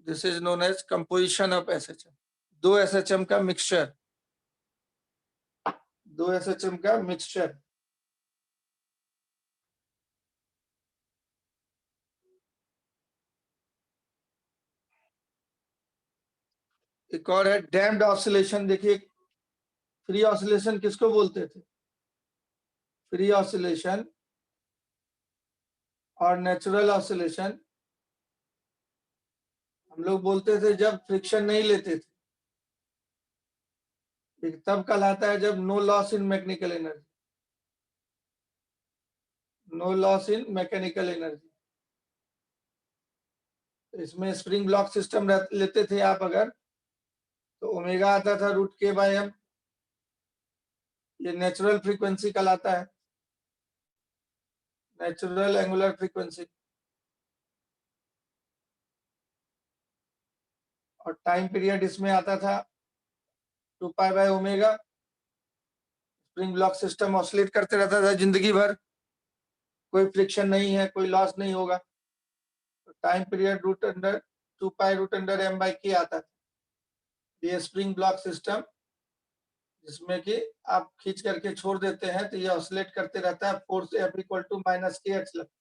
This is known as composition of SHM। दो SHM का मिक्सचर, दो SHM का मिक्सचर। एक और है डैम्प्ड ऑसिलेशन। देखिए फ्री ऑसिलेशन किसको बोलते थे? फ्री ऑसिलेशन और नेचुरल ऑसिलेशन हम लोग बोलते थे जब फ्रिक्शन नहीं लेते थे। एक तब कहलाता है जब no loss in mechanical energy, no loss in mechanical energy. इसमें स्प्रिंग ब्लॉक सिस्टम लेते थे आप अगर, तो ओमेगा आता था √k/m। ये नेचुरल फ्रीक्वेंसी कहलाता है, नेचुरल एंगुलर फ्रीक्वेंसी। और टाइम पीरियड इसमें आता था 2π/ω। स्प्रिंग ब्लॉक सिस्टम ऑसिलेट करते रहता था जिंदगी भर, कोई फ्रिक्शन नहीं है, कोई लॉस नहीं होगा। तो टाइम पीरियड √2π√m/k आता है। ये स्प्रिंग ब्लॉक सिस्टम जिसमें कि आप खींच करके छोड़ देते हैं तो ये ऑसिलेट करते रहता है, फोर्स F = -kx लगता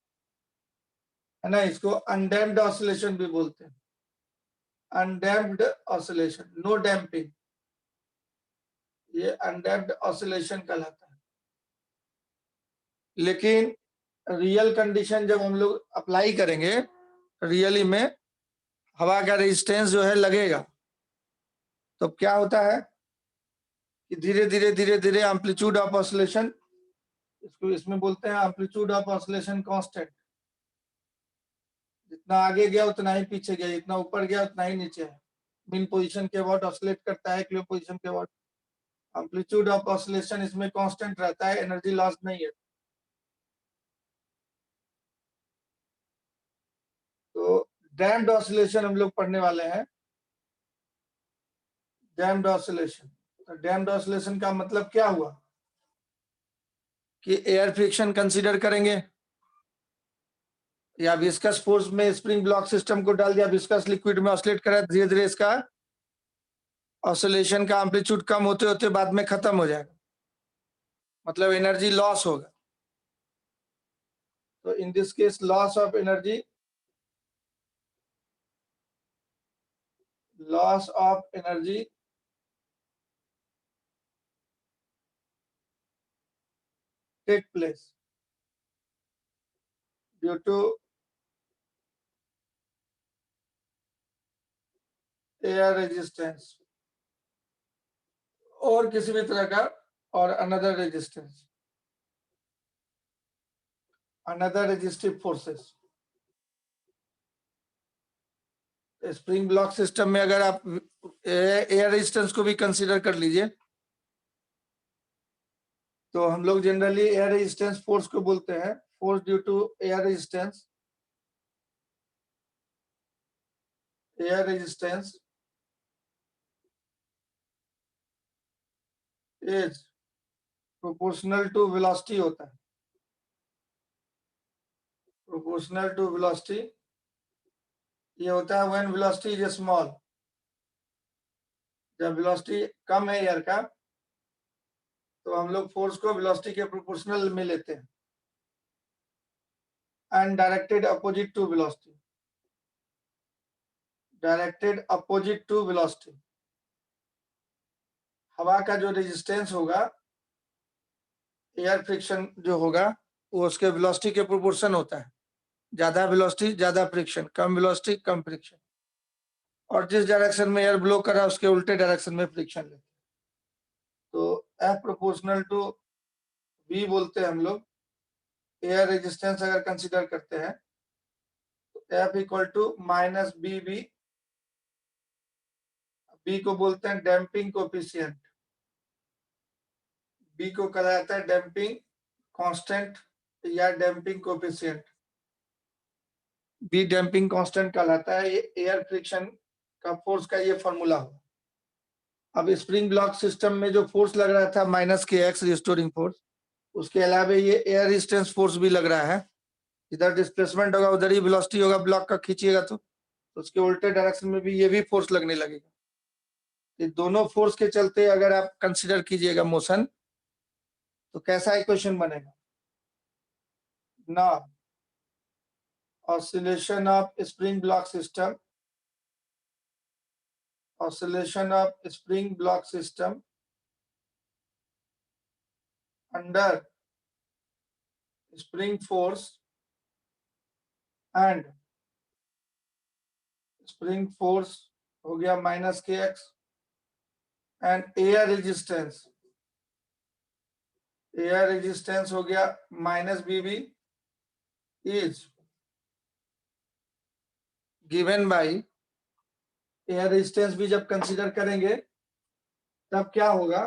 है ना। इसको अनडैम्प्ड ऑसिलेशन भी बोलते हैं, अनडैम्प्ड ऑसिलेशन, नो डैम्पिंग, ये अनडैम्प्ड ऑसिलेशन कहलाता है। लेकिन रियल कंडीशन जब हम लोग अप्लाई करेंगे, रियली में हवा का रेजिस्टेंस जो है लगेगा, तो क्या होता है कि धीरे धीरे एम्पलीट्यूड ऑफ ऑसिलेशन, इसको इसमें बोलते हैं एम्पलीट्यूड ऑफ ऑसिलेशन कांस्टेंट। जितना आगे गया उतना ही पीछे गया, जितना ऊपर गया उतना ही नीचे है। मीन पोजीशन के अबाउट ऑसिलेट करता है, क्लो पोजीशन के अबाउट। एम्पलीट्यूड ऑफ ऑसिलेशन इसमें कांस्टेंट रहता है, एनर्जी लॉस नहीं है। तो डैम्प्ड ऑसिलेशन हम लोग पढ़ने वाले हैं, डैम्प्ड ऑसिलेशन। तो डैम्प्ड ऑसिलेशन का मतलब क्या हुआ कि एयर फ्रिक्शन कंसीडर करेंगे या विस्कस फोर्स में स्प्रिंग ब्लॉक सिस्टम को डाल दिया, विस्कस लिक्विड में ऑसिलेट करा, धीरे धीरे इसका ऑसिलेशन का एम्पलीट्यूड कम होते होते बाद में खत्म हो जाएगा, मतलब एनर्जी लॉस होगा। तो इन this case laws of energy, loss of energy take place due to air resistance और किसी भी तरह का और another resistance, another resistive forces। Spring block system में अगर आप एयर रेजिस्टेंस को भी कंसीडर कर लीजिए, तो हम लोग जनरली एयर रेजिस्टेंस फोर्स को बोलते हैं, force due to air resistance. Air resistance is proportional to velocity होता है, प्रोपोर्शनल टू वेलोसिटी। ये होता है व्हेन वेलोसिटी इज स्मॉल, जब वेलोसिटी कम है एयर का तो हम लोग फोर्स को वेलोसिटी के प्रोपोर्शनल में लेते हैं। And directed opposite to velocity, directed opposite to velocity. हवा का जो रेजिस्टेंस होगा, एयर फ्रिक्शन जो होगा, वो उसके वेलोसिटी के प्रोपोर्शन होता है। ज्यादा वेलोसिटी ज्यादा फ्रिक्शन, कम वेलोसिटी कम फ्रिक्शन। और जिस डायरेक्शन में एयर ब्लो कर रहा है उसके उल्टे डायरेक्शन में फ्रिक्शन लेते हैं। तो F प्रोपोर्शनल टू V बोलते हैं हम लोग। एयर रेजिस्टेंस अगर कंसीडर करते हैं तो F = -BV। B को बोलते हैं डैम्पिंग कोफिशिएंट, B को कहा जाता है डैम्पिंग कांस्टेंट या damping coefficient. B damping constant कहलाता है। ये एयर फ्रिक्शन का फोर्स का ये फॉर्मूला हो। अब स्प्रिंग ब्लॉक सिस्टम में जो फोर्स लग रहा था -kx रिस्टोरिंग फोर्स, उसके अलावा ये एयर रेजिस्टेंस फोर्स भी लग रहा है। इधर डिस्प्लेसमेंट होगा उधर ही वेलोसिटी होगा, ब्लॉक का खींचिएगा तो उसके उल्टे डायरेक्शन में भी ये भी फोर्स लगने लगेगा। ये दोनों फोर्स के चलते अगर आप कंसीडर कीजिएगा मोशन, तो कैसा इक्वेशन बनेगा ना। Oscillation of spring block system, oscillation of spring block system under spring force and spring force हो गया -kx and air resistance हो गया -BV is given by, air resistance भी जब कंसीडर करेंगे तब क्या होगा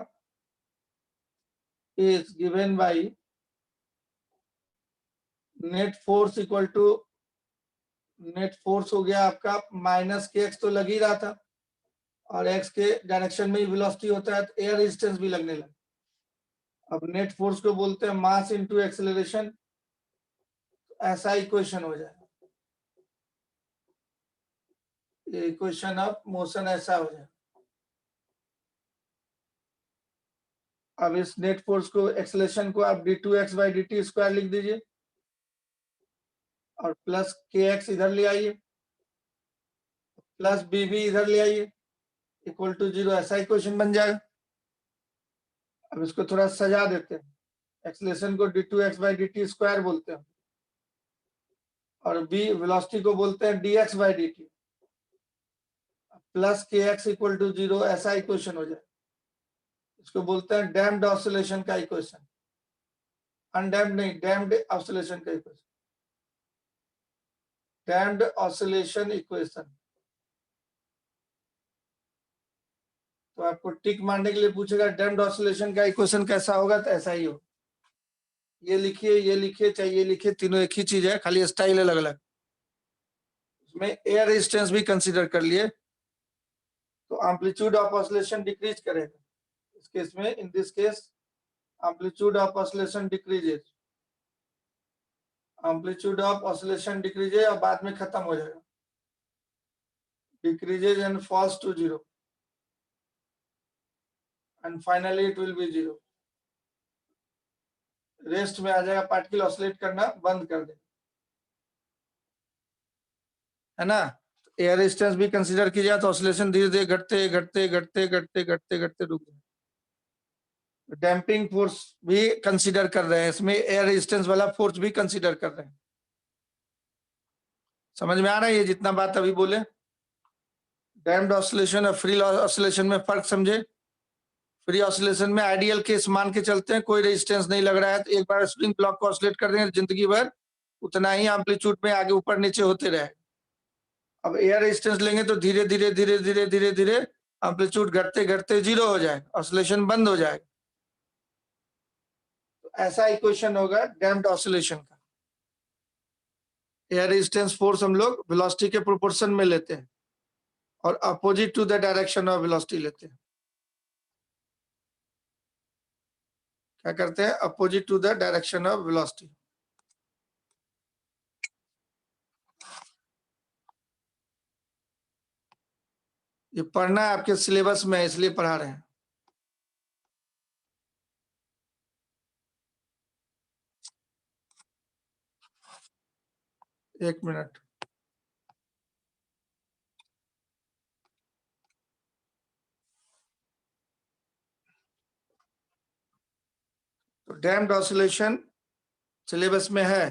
is given by net force equal to, net force हो गया आपका माइनस के एक्स, तो लग ही रहा था, और एक्स के डायरेक्शन में ही वेलोसिटी होता है, तो एयर रेजिस्टेंस भी लगने लगा। अब नेट फोर्स को बोलते हैं मास इनटू एक्सेलरेशन, ऐसा इक्वेशन हो जाएगा, ये इक्वेशन ऑफ मोशन ऐसा हो जाएगा। अब इस नेट फोर्स को, एक्सेलरेशन को आप d2x/dt² लिख दीजिए, और प्लस के एक्स इधर ले आइए, प्लस बी भी इधर ले आइए, इक्वल टू 0, ऐसा इक्वेशन बन जाएगा। अब इसको थोड़ा सजा देते हैं, एक्सेलरेशन को d2x/dt² बोलते हैं, और बी वेलोसिटी को बोलते हैं dx/dt, प्लस के एक्स इक्वल टू 0, ऐसा इक्वेशन हो जाए। इसको बोलते हैं डैम्प्ड ऑसिलेशन का इक्वेशन, अनडैम्प्ड नहीं, डैम्प्ड ऑसिलेशन का इक्वेशन, डैम्प्ड ऑसिलेशन इक्वेशन। तो आपको टिक मारने के लिए पूछेगा डैम्प्ड ऑसिलेशन का इक्वेशन कैसा होगा, तो ऐसा ही हो, ये लिखिए, ये लिखिए, चाहे ये लिखिए, तीनों एक ही चीज है, खाली स्टाइल अलग अलग। इसमें एयर रेजिस्टेंस भी कंसीडर कर लिए, तो एम्पलीट्यूड ऑफ ऑसिलेशन डिक्रीज करेगा इस केस में, in this case amplitude of oscillation decreases, amplitude of oscillation decreases, और बाद में खत्म हो जाएगा, decreases and falls to 0, and finally it will be 0, rest में आ जाएगा, पार्टिकल ऑसिलेट करना बंद कर दे, है ना। एयर रेजिस्टेंस भी कंसीडर की जाए तो ऑसिलेशन धीरे धीरे घटते घटते घटते घटते घटते घटते रुक जाए। डैम्पिंग फोर्स भी कंसीडर कर रहे हैं, इसमें एयर रेजिस्टेंस वाला फोर्स भी कंसीडर कर रहे हैं। समझ में आ रहा है ये जितना बात अभी बोले? डैम्प्ड ऑसिलेशन और फ्री ऑसिलेशन में फर्क समझे? फ्री ऑसिलेशन में आइडियल केस मान के चलते हैं, कोई रेजिस्टेंस नहीं लग रहा है, तो एक बार स्प्रिंग ब्लॉक को ऑसिलेट कर देंगे, जिंदगी भर उतना ही एम्पलीट्यूड में आगे ऊपर नीचे होते रहे। अब एयर रेजिस्टेंस लेंगे तो धीरे धीरे धीरे धीरे धीरे धीरे एम्पलीट्यूड घटते घटते 0 हो जाएगा, ऑसिलेशन बंद हो जाएगा। तो ऐसा इक्वेशन होगा डैम्प्ड ऑसिलेशन का। एयर रेजिस्टेंस फोर्स हम लोग वेलोसिटी के प्रोपोर्शन में लेते हैं, और opposite to the direction of velocity लेते हैं। क्या करते हैं? Opposite to the direction of velocity. ये पढ़ना है, आपके सिलेबस में, इसलिए पढ़ा रहे हैं। एक मिनट, तो डैम्प्ड ऑसिलेशन सिलेबस में है,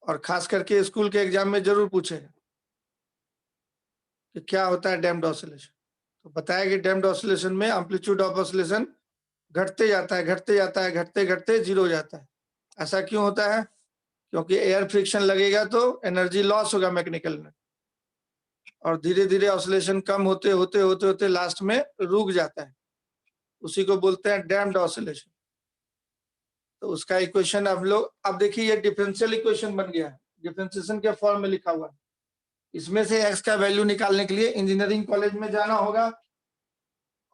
और खास करके स्कूल के एग्जाम में जरूर पूछेगा कि क्या होता है डैम्प्ड ऑसिलेशन। तो बताया कि डैम्प्ड ऑसिलेशन में एम्पलीट्यूड ऑफ ऑसिलेशन घटते जाता है, घटते जाता है, घटते घटते 0 हो जाता है। ऐसा क्यों होता है? क्योंकि एयर फ्रिक्शन लगेगा तो एनर्जी लॉस होगा मैकेनिकल में, और धीरे धीरे ऑसिलेशन कम होते होते होते होते लास्ट में रुक जाता है, उसी को बोलते हैं डैम्प्ड ऑसिलेशन। तो उसका इक्वेशन अब लोग, अब देखिए ये डिफरेंशियल इक्वेशन बन गया है, डिफरेंशिएशन के फॉर्म में लिखा हुआ है। इसमें से एक्स का वैल्यू निकालने के लिए इंजीनियरिंग कॉलेज में जाना होगा,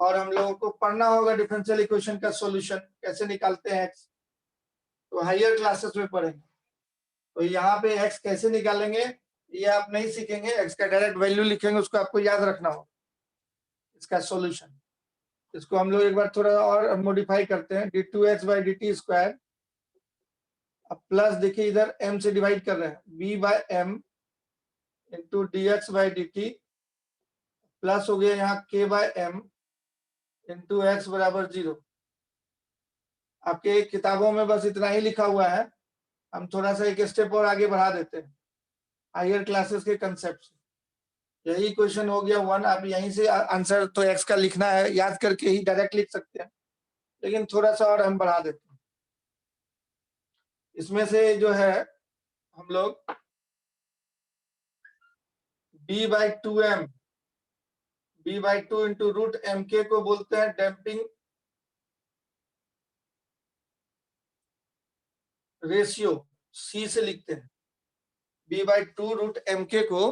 और हम लोगों को पढ़ना होगा डिफरेंशियल इक्वेशन का सॉल्यूशन कैसे निकालते हैं एक्स, तो हायर क्लासेस में पढ़ेंगे। तो यहाँ पे एक्स कैसे निकालेंगे ये आप नहीं सीखेंगे, एक्स का डायरेक्ट वैल्यू लिखेंगे, उसको आपको याद रखना होगा, इसका सॉल्यूशन। इसको हम लोग एक बार थोड़ा और मॉडिफाई करते हैं, d2x/dt², अब प्लस देखिए इधर m से डिवाइड कर रहे हैं, b/m इंटू dx/dt, प्लस हो गया यहाँ k/m इंटू एक्स बराबर 0। आपके किताबों में बस इतना ही लिखा हुआ है, हम थोड़ा सा एक स्टेप और आगे बढ़ा देते हैं हायर क्लासेस के कंसेप्ट से। यही क्वेश्चन हो गया 1। आप यहीं से आंसर तो एक्स का लिखना है, याद करके ही डायरेक्ट लिख सकते हैं, लेकिन थोड़ा सा और हम बढ़ा देते हैं। इसमें से जो है हम लोग b/2m, b/2 into root mk को बोलते हैं डैम्पिंग रेशियो सी से लिखते हैं, b/2√mk को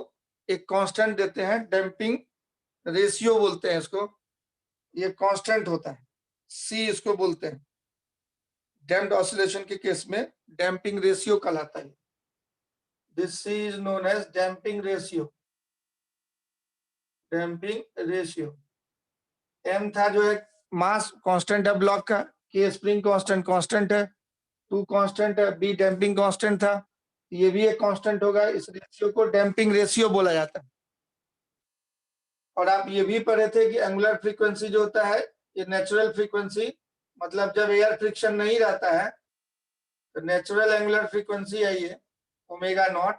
एक कांस्टेंट देते हैं, डैम्पिंग रेशियो बोलते हैं इसको, ये कांस्टेंट होता है, सी इसको बोलते हैं। डैम्प्ड ऑसिलेशन के केस में डैम्पिंग रेशियो कहलाता है। This c is known as damping ratio. Damping ratio m था जो है मास कांस्टेंट है ब्लॉक का, के स्प्रिंग कांस्टेंट है, 2 कांस्टेंट है, बी डैम्पिंग कांस्टेंट था, ये भी एक कांस्टेंट होगा। इस रेशियो को डैम्पिंग रेशियो बोला जाता है। और आप ये भी पढ़े थे कि एंगुलर फ्रीक्वेंसी जो होता है ये नेचुरल फ्रीक्वेंसी, मतलब जब एयर फ्रिक्शन नहीं रहता है तो नेचुरल एंगुलर फ्रीक्वेंसी है ये ओमेगा नॉट,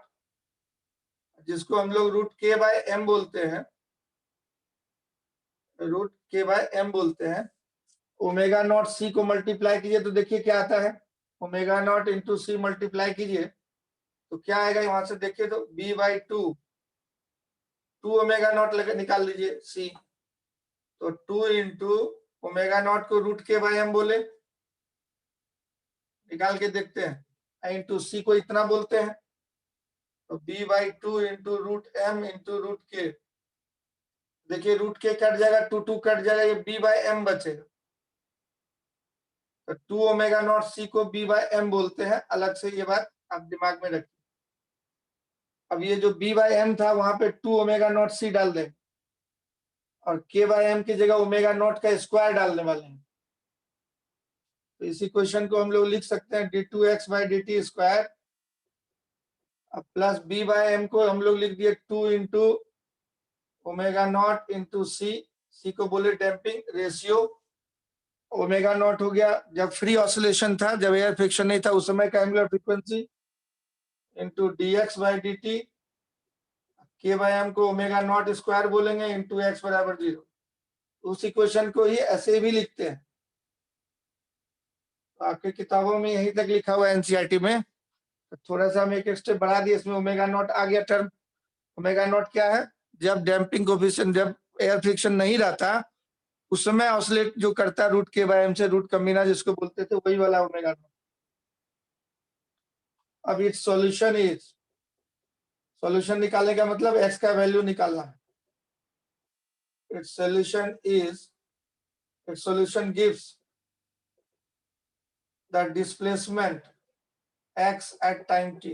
जिसको हम लोग √k/m बोलते हैं, √k/m बोलते हैं। ओमेगा नॉट सी को मल्टीप्लाई कीजिए तो देखिए क्या आता है, omega naught into c multiply कीजिए तो क्या आएगा, वहां से देखिए तो b/2, 2 ओमेगा नॉट निकाल लीजिए सी, तो 2 इंटू ओमेगा नॉट को √k/m बोले, निकाल के देखते हैं, इंटू सी को इतना बोलते हैं, तो b/2 into √m into √k, देखिए √k कट जाएगा, 2 कट जाएगा, ये b/m बचेगा। तो 2 ओमेगा नॉट सी को b/m बोलते हैं, अलग से ये बात आप दिमाग में रखिए। अब ये जो b/m था वहां पे 2 ओमेगा नॉट सी डाल देंगे और k/m की जगह ओमेगा नॉट का स्क्वायर डालने वाले हैं। तो इसी क्वेश्चन को हम लोग लिख सकते हैं d2x/dt स्क्वायर, अब प्लस b/m को हम लोग लिख दिए 2 इंटू ओमेगा नॉट इंटू सी को बोले डैम्पिंग रेशियो, ओमेगा नॉट हो गया जब फ्री ऑसिलेशन था, जब एयर फ्रिक्शन नहीं था उस समय का angular frequency, into dx/dt, k/m को ओमेगा नॉट स्क्वायर बोलेंगे इंटू x बराबर 0। उस इक्वेशन को ही ऐसे भी लिखते हैं, तो आपकी किताबों में यहीं तक लिखा हुआ है एनसीईआरटी में। तो थोड़ा सा हम एक स्टेप बढ़ा दिए, इसमें ओमेगा नॉट आ गया टर्म। ओमेगा नॉट क्या है, जब डैम्पिंग कोफिशिएंट, जब एयर फ्रिक्शन नहीं रहता उस समय ऑसिलेट जो करता √k/m से, रूट कमीना जिसको बोलते थे, वही वाला ओमेगा नॉट। अब इट्स सॉल्यूशन इज, सॉल्यूशन निकालने का मतलब x का वैल्यू निकालना है। It's solution is, it's solution gives the displacement x at time t,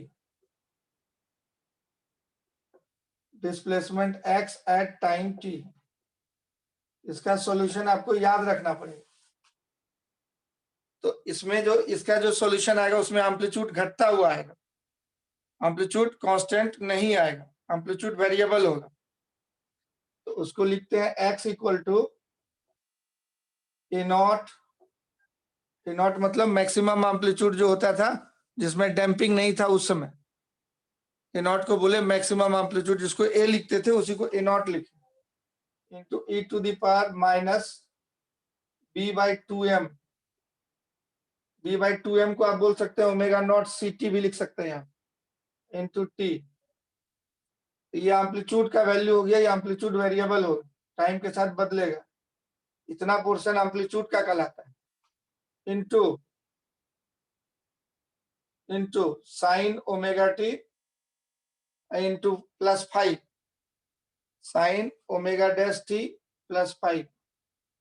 displacement x at time t, इसका सॉल्यूशन आपको याद रखना पड़ेगा। तो इसमें जो इसका जो सॉल्यूशन आएगा उसमें एम्पलीट्यूड घटता हुआ आएगा, एम्पलीट्यूड कांस्टेंट नहीं आएगा, एम्पलीट्यूड वेरिएबल होगा। तो उसको लिखते हैं x equal to A naught, a naught मतलब मैक्सिमम एम्पलीट्यूड जो होता था जिसमें डैम्पिंग नहीं था उस समय, ए नॉट को बोले मैक्सिमम एम्पलीट्यूड, जिसको ए लिखते थे उसी को ए नॉट लिखे, into e⁻ minus b/2m, b/2m को आप बोल सकते हैं ओमेगा नॉट ct भी लिख सकते हैं यहाँ, इंटू t। ये एम्पलीट्यूड का वैल्यू हो गया, ये एम्पलीट्यूड वेरिएबल होगा, टाइम के साथ बदलेगा, इतना पोर्शन एम्पलीट्यूड का कहलाता है, into into sine omega T into +5 sign omega dash T +5,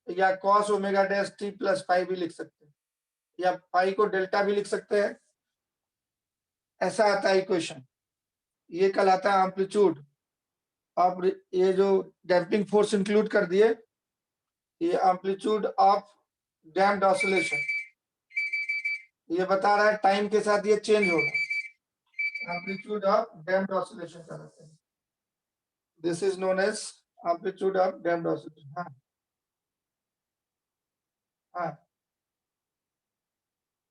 या कॉस ओमेगा डैश टी +5 भी लिख सकते हैं, या पाई को डेल्टा भी लिख सकते हैं। ऐसा आता है इक्वेशन, ये कहलाता है एम्पलीट्यूड। आप ये जो डैम्पिंग फोर्स इंक्लूड कर दिए, ये एम्पलीट्यूड ऑफ डैम्प्ड ऑसिलेशन, ये बता रहा है टाइम के साथ ये चेंज होगा, एम्पलीट्यूड ऑफ डैम्प्ड ऑसिलेशन कहलाते हैं। This is known as amplitude of damped oscillation. हाँ हाँ,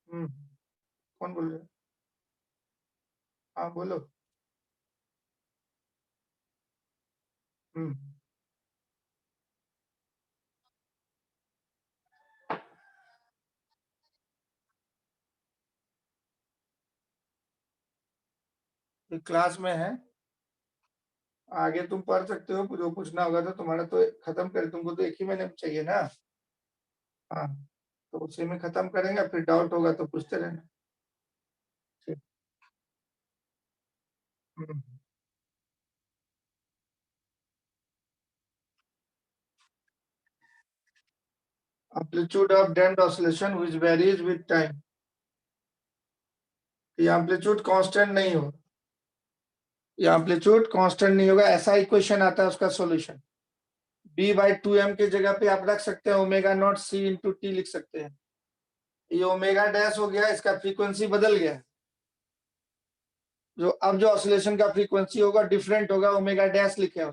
कौन बोल रहे हैं? हाँ बोलो। हम्म, क्लास में है, आगे तुम पढ़ सकते हो, जो पूछना होगा तो तुम्हारा तो खत्म करे, तुमको तो एक ही महीने में चाहिए ना। हाँ, तो उसी में खत्म करेंगे, फिर डाउट होगा तो पूछते रहना। amplitude of damped oscillation which varies with time. ये amplitude constant नहीं होगा, ये amplitude constant नहीं होगा, ऐसा इक्वेशन आता है उसका सॉल्यूशन। b/2m के जगह पे आप रख सकते हैं omega not c into T लिख सकते हैं। ये ओमेगा डैश हो गया, इसका फ्रीक्वेंसी बदल गया, जो अब जो ऑसिलेशन का फ्रीक्वेंसी होगा डिफरेंट होगा, ओमेगा डैश लिखे हैं।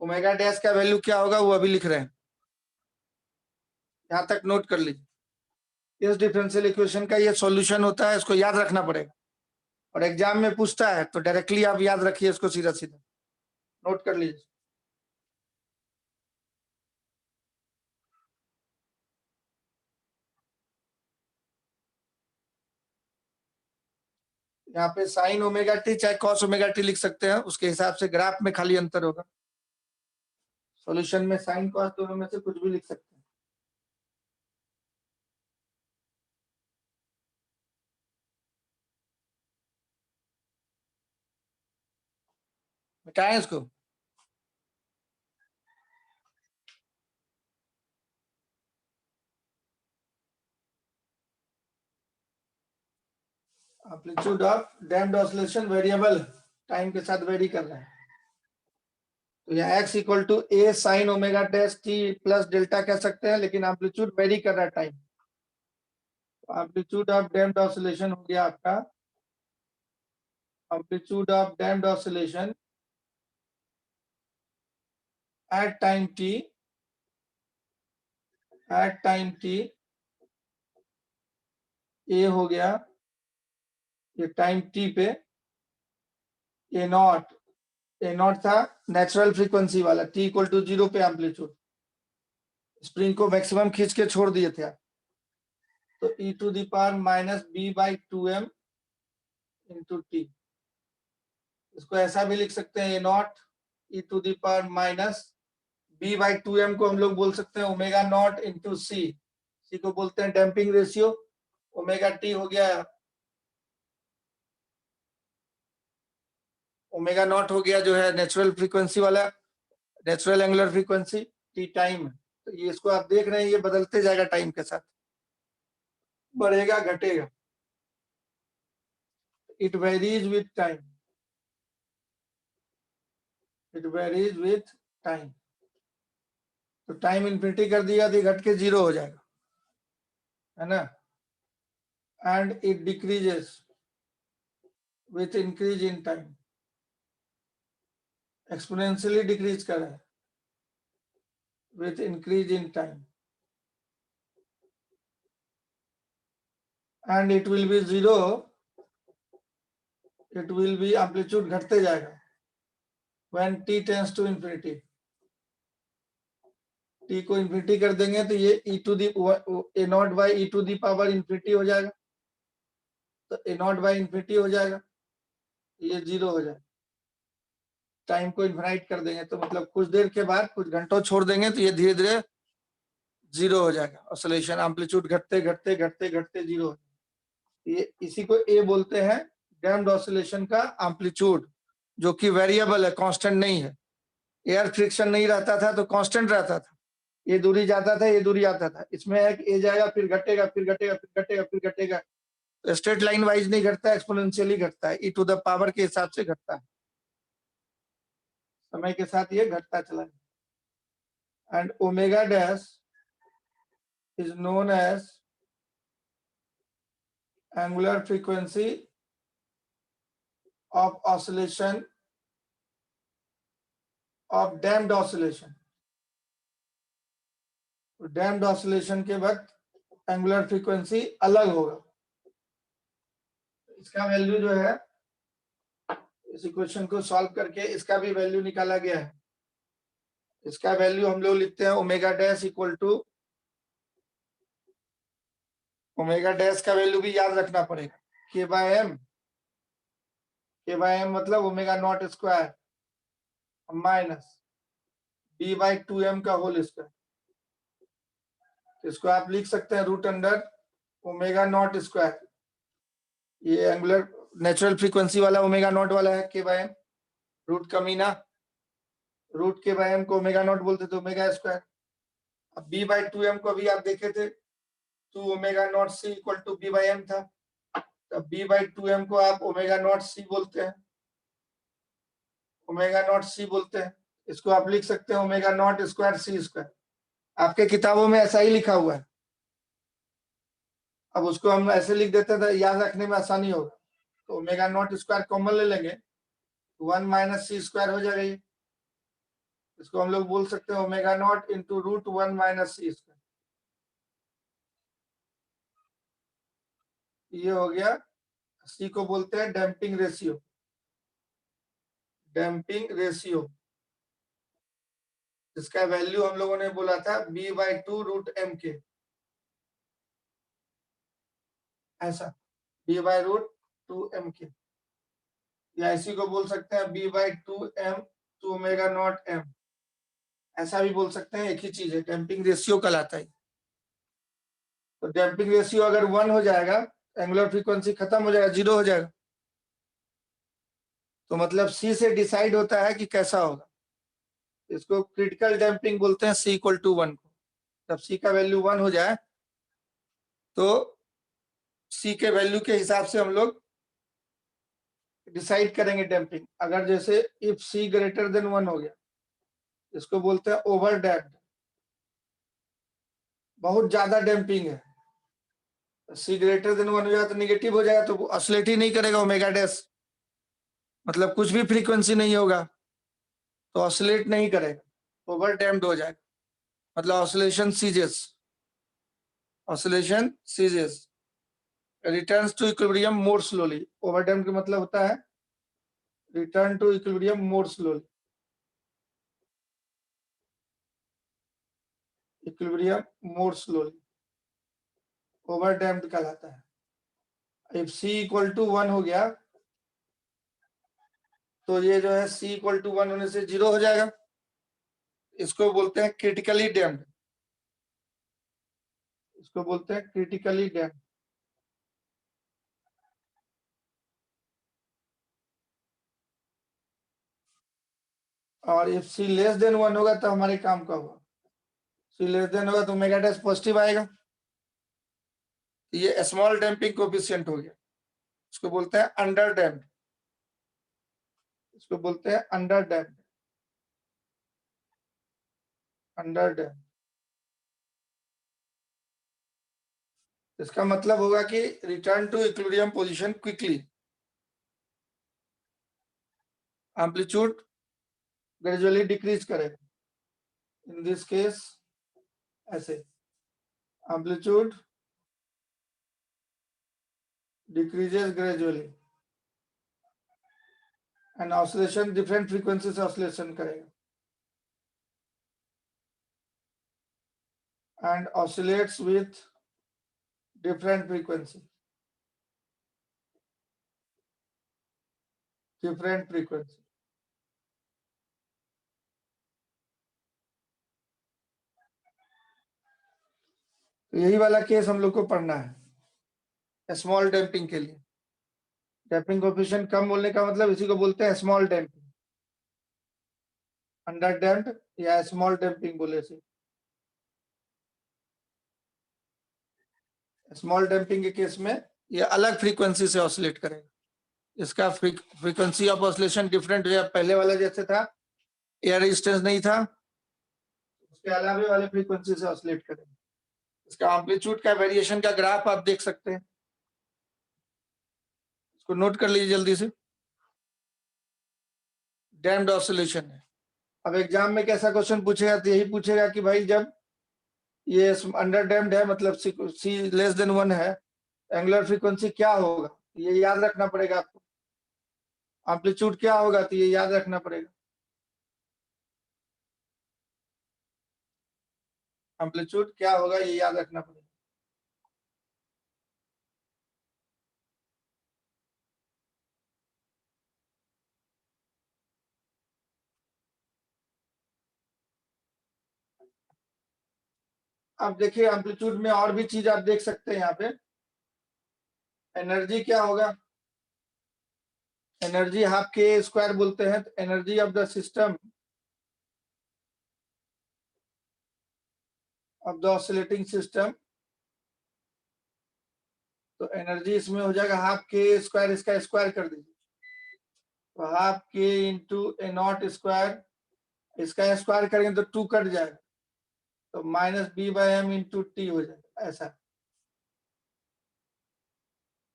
ओमेगा डैश का वैल्यू क्या होगा वो अभी लिख रहे हैं, यहां तक नोट कर लीजिए। इस डिफरेंशियल इक्वेशन का ये सॉल्यूशन होता है, इसको याद रखना पड़ेगा और एग्जाम में पूछता है तो डायरेक्टली आप याद रखिए इसको, सीधा सीधा नोट कर लीजिए। यहाँ पे साइन ओमेगा टी चाहे कॉस ओमेगा टी लिख सकते हैं, उसके हिसाब से ग्राफ में खाली अंतर होगा। सॉल्यूशन में साइन कॉस दोनों में से कुछ भी लिख सकते हैं। मिटाएं इसको। Amplitude of damped oscillation variable time के साथ वेरी कर रहे हैं, तो यहाँ x equal to a sine omega dash t plus delta कह सकते हैं, लेकिन एम्पलीट्यूड वेरी कर रहा है time. Amplitude of damped oscillation हो गया आपका, amplitude of damped oscillation at time t, at time t a हो गया ये टाइम t पे, ए नॉट था नेचुरल फ्रीक्वेंसी वाला, t इक्वल टू 0 पे एम्पलीट्यूड, स्प्रिंग को मैक्सिमम खींच के छोड़ दिए थे आप, तो e to the power minus b/2m into T. इसको ऐसा भी लिख सकते हैं, A not E to the power minus b/2m को हम लोग बोल सकते हैं ओमेगा नॉट इंटू सी को बोलते हैं डैम्पिंग रेशियो, ओमेगा टी हो गया, ओमेगा नॉट हो गया जो है नेचुरल फ्रीक्वेंसी वाला, natural angular frequency, T time. तो ये इसको आप देख रहे हैं ये बदलते जाएगा टाइम के साथ, बढ़ेगा घटेगा, it varies with time, it varies with time. तो टाइम इन्फिनिटी कर दिया तो घट के 0 हो जाएगा, है ना, and it decreases with increase in time, exponentially decrease कर रहा है with increase in time, and it will be 0, it will be amplitude घटते जाएगा when t tends to infinity, t को infinity कर देंगे तो ये e to the a naught by e to the power infinity हो जाएगा, तो a naught by infinity हो जाएगा, ये 0 हो जाएगा, टाइम को इन्फिनाइट कर देंगे तो मतलब कुछ देर के बाद कुछ घंटों छोड़ देंगे तो ये धीरे धीरे 0 हो जाएगा, ऑसिलेशन एम्पलीट्यूड घटते घटते घटते घटते 0 हो, ये इसी को ए बोलते हैं डैम्प्ड ऑसिलेशन का एम्पलीट्यूड, जो कि वेरिएबल है, कांस्टेंट नहीं है। एयर फ्रिक्शन नहीं रहता था तो कांस्टेंट रहता था, ये दूरी जाता था ये दूरी आता था, इसमें है कि ए जाएगा फिर घटेगा फिर घटेगा फिर घटेगा फिर घटेगा, तो स्ट्रेट लाइन वाइज नहीं घटता, एक्सपोनेंशियली घटता है, ई टू द पावर के हिसाब से घटता है, समय के साथ ये घटता चला है। And omega dash is known as angular frequency of oscillation of damped oscillation. Damped oscillation के वक्त एंगुलर फ्रीक्वेंसी अलग होगा, इसका वैल्यू जो है इस इक्वेशन को सॉल्व करके इसका भी वैल्यू निकाला गया है, इसका वैल्यू हम लोग लिखते हैं omega dash equal to, omega dash का वैल्यू भी याद रखना पड़ेगा, के बाय एम मतलब omega naught square minus b/2m का होल स्क्वायर, इसको आप लिख सकते हैं root under omega naught square, ये एंगुलर नेचुरल फ्रीक्वेंसी वाला ओमेगा नॉट वाला है के बाय एम, रूट कमीना, रूट के बाय एम को ओमेगा नॉट बोलते थे, ओमेगा स्क्वायर। अब बी बाई टू एम को अभी आप देखे थे, two omega not c equal to b by m था, तब बी बाई टू एम को आप ओमेगा नॉट सी बोलते हैं, ओमेगा नॉट सी बोलते हैं। इसको आप लिख सकते हैं omega naught square c square, आपके किताबों में ऐसा ही लिखा हुआ है। अब उसको हम ऐसे लिख देते हैं, याद रखने में आसानी होगा। तो ओमेगा नॉट स्क्वायर कॉमन ले लेंगे, वन माइनस सी स्क्वायर हो जाएगा ये। इसको हम लोग बोल सकते हैं omega naught into root one minus सी स्क्वायर। ये हो गया, सी को बोलते हैं डैम्पिंग रेशियो, डैम्पिंग रेशियो, जिसका वैल्यू हम लोगों ने बोला था B by two root M K, ऐसा B by root two M K, या इसी को बोल सकते हैं B by two M two omega naught M, ऐसा भी बोल सकते हैं, एक ही चीज है, डैम्पिंग रेशियो कहलाता है। तो डैम्पिंग रेशियो अगर 1 हो जाएगा, एंगुलर फ्रीक्वेंसी खत्म हो जाएगा, 0 हो जाएगा। तो मतलब सी से डिसाइड होता है कि कैसा होगा। इसको क्रिटिकल डैम्पिंग बोलते हैं, सी इक्वल टू 1 को। जब सी का वैल्यू 1 हो जाए तो सी के वैल्यू के हिसाब से हम लोग डिसाइड करेंगे डैम्पिंग। अगर जैसे इफ सी ग्रेटर देन 1 हो गया, इसको बोलते हैं ओवर डैम्प्ड, बहुत ज्यादा डैम्पिंग है। सी ग्रेटर देन 1 हो जाए तो निगेटिव हो जाएगा, तो ऑसिलेट ही नहीं करेगा ओमेगा डैश, मतलब कुछ भी फ्रीक्वेंसी नहीं होगा, तो ऑसिलेट नहीं करेगा, ओवर डैम्प्ड हो जाएगा, मतलब oscillation ceases, oscillation ceases, returns to equilibrium more slowly. Over damped का मतलब होता है return to equilibrium more slowly, equilibrium more slowly, over damped कहलाता है। इफ सी इक्वल टू 1 हो गया तो ये जो है सी इक्वल टू 1 होने से 0 हो जाएगा, इसको बोलते हैं क्रिटिकली डैम्प्ड, इसको बोलते हैं क्रिटिकली डैम्प्ड। और इफ सी लेस देन 1 होगा तो हमारे काम का होगा, सी लेस देन होगा तो ओमेगा डैश पॉजिटिव आएगा, ये स्मॉल डैम्पिंग कोएफिशिएंट हो गया, इसको बोलते हैं अंडर डैम्प्ड, इसको बोलते हैं अंडर डैम्प्ड, अंडर डैम्प्ड। इसका मतलब होगा कि return to equilibrium position quickly, amplitude gradually decrease करेगा, इन दिस केस ऐसे amplitude decreases gradually and oscillation different frequency से ऑसिलेशन करेगा and oscillates with different frequency, different frequency। तो यही वाला केस हम लोग को पढ़ना है स्मॉल डैम्पिंग के लिए। डैम्पिंग कोएफिशिएंट कम बोलने का मतलब इसी को बोलते हैं स्मॉल डैम्पिंग, अंडर डैम्प्ड या स्मॉल डैम्पिंग बोले से। स्मॉल डैम्पिंग के केस में ये अलग फ्रीक्वेंसी से ऑसिलेट करेगा, इसका फ्रीक्वेंसी ऑफ ऑसिलेशन डिफरेंट हो, पहले वाला जैसे था एयर रेजिस्टेंस नहीं था, उसके अलावा वाले फ्रीक्वेंसी से ऑसिलेट करेगा। इसका एम्पलीट्यूड का वेरिएशन का ग्राफ आप देख सकते हैं, इसको नोट कर लीजिए जल्दी से, डैम्प्ड ऑसिलेशन है। अब एग्जाम में कैसा क्वेश्चन पूछेगा तो यही पूछेगा कि भाई जब ये अंडर डैम्प्ड है, मतलब सी लेस देन 1 है, एंगुलर फ्रीक्वेंसी क्या होगा, ये याद रखना पड़ेगा आपको। एम्पलीट्यूड क्या होगा तो ये याद रखना पड़ेगा, एम्पलीट्यूड क्या होगा ये याद रखना पड़ेगा। अब देखिए एम्पलीट्यूड में और भी चीज आप देख सकते हैं, यहाँ पे एनर्जी क्या होगा, एनर्जी हाफ के स्क्वायर बोलते हैं, तो energy of the system of the oscillating system, तो एनर्जी इसमें हो जाएगा हाफ के स्क्वायर, इसका स्क्वायर कर दीजिए, तो हाफ के इंटू ए नॉट स्क्वायर, इसका स्क्वायर करेंगे तो 2 कट जाएगा, तो minus B by m into t हो जाएगा ऐसा।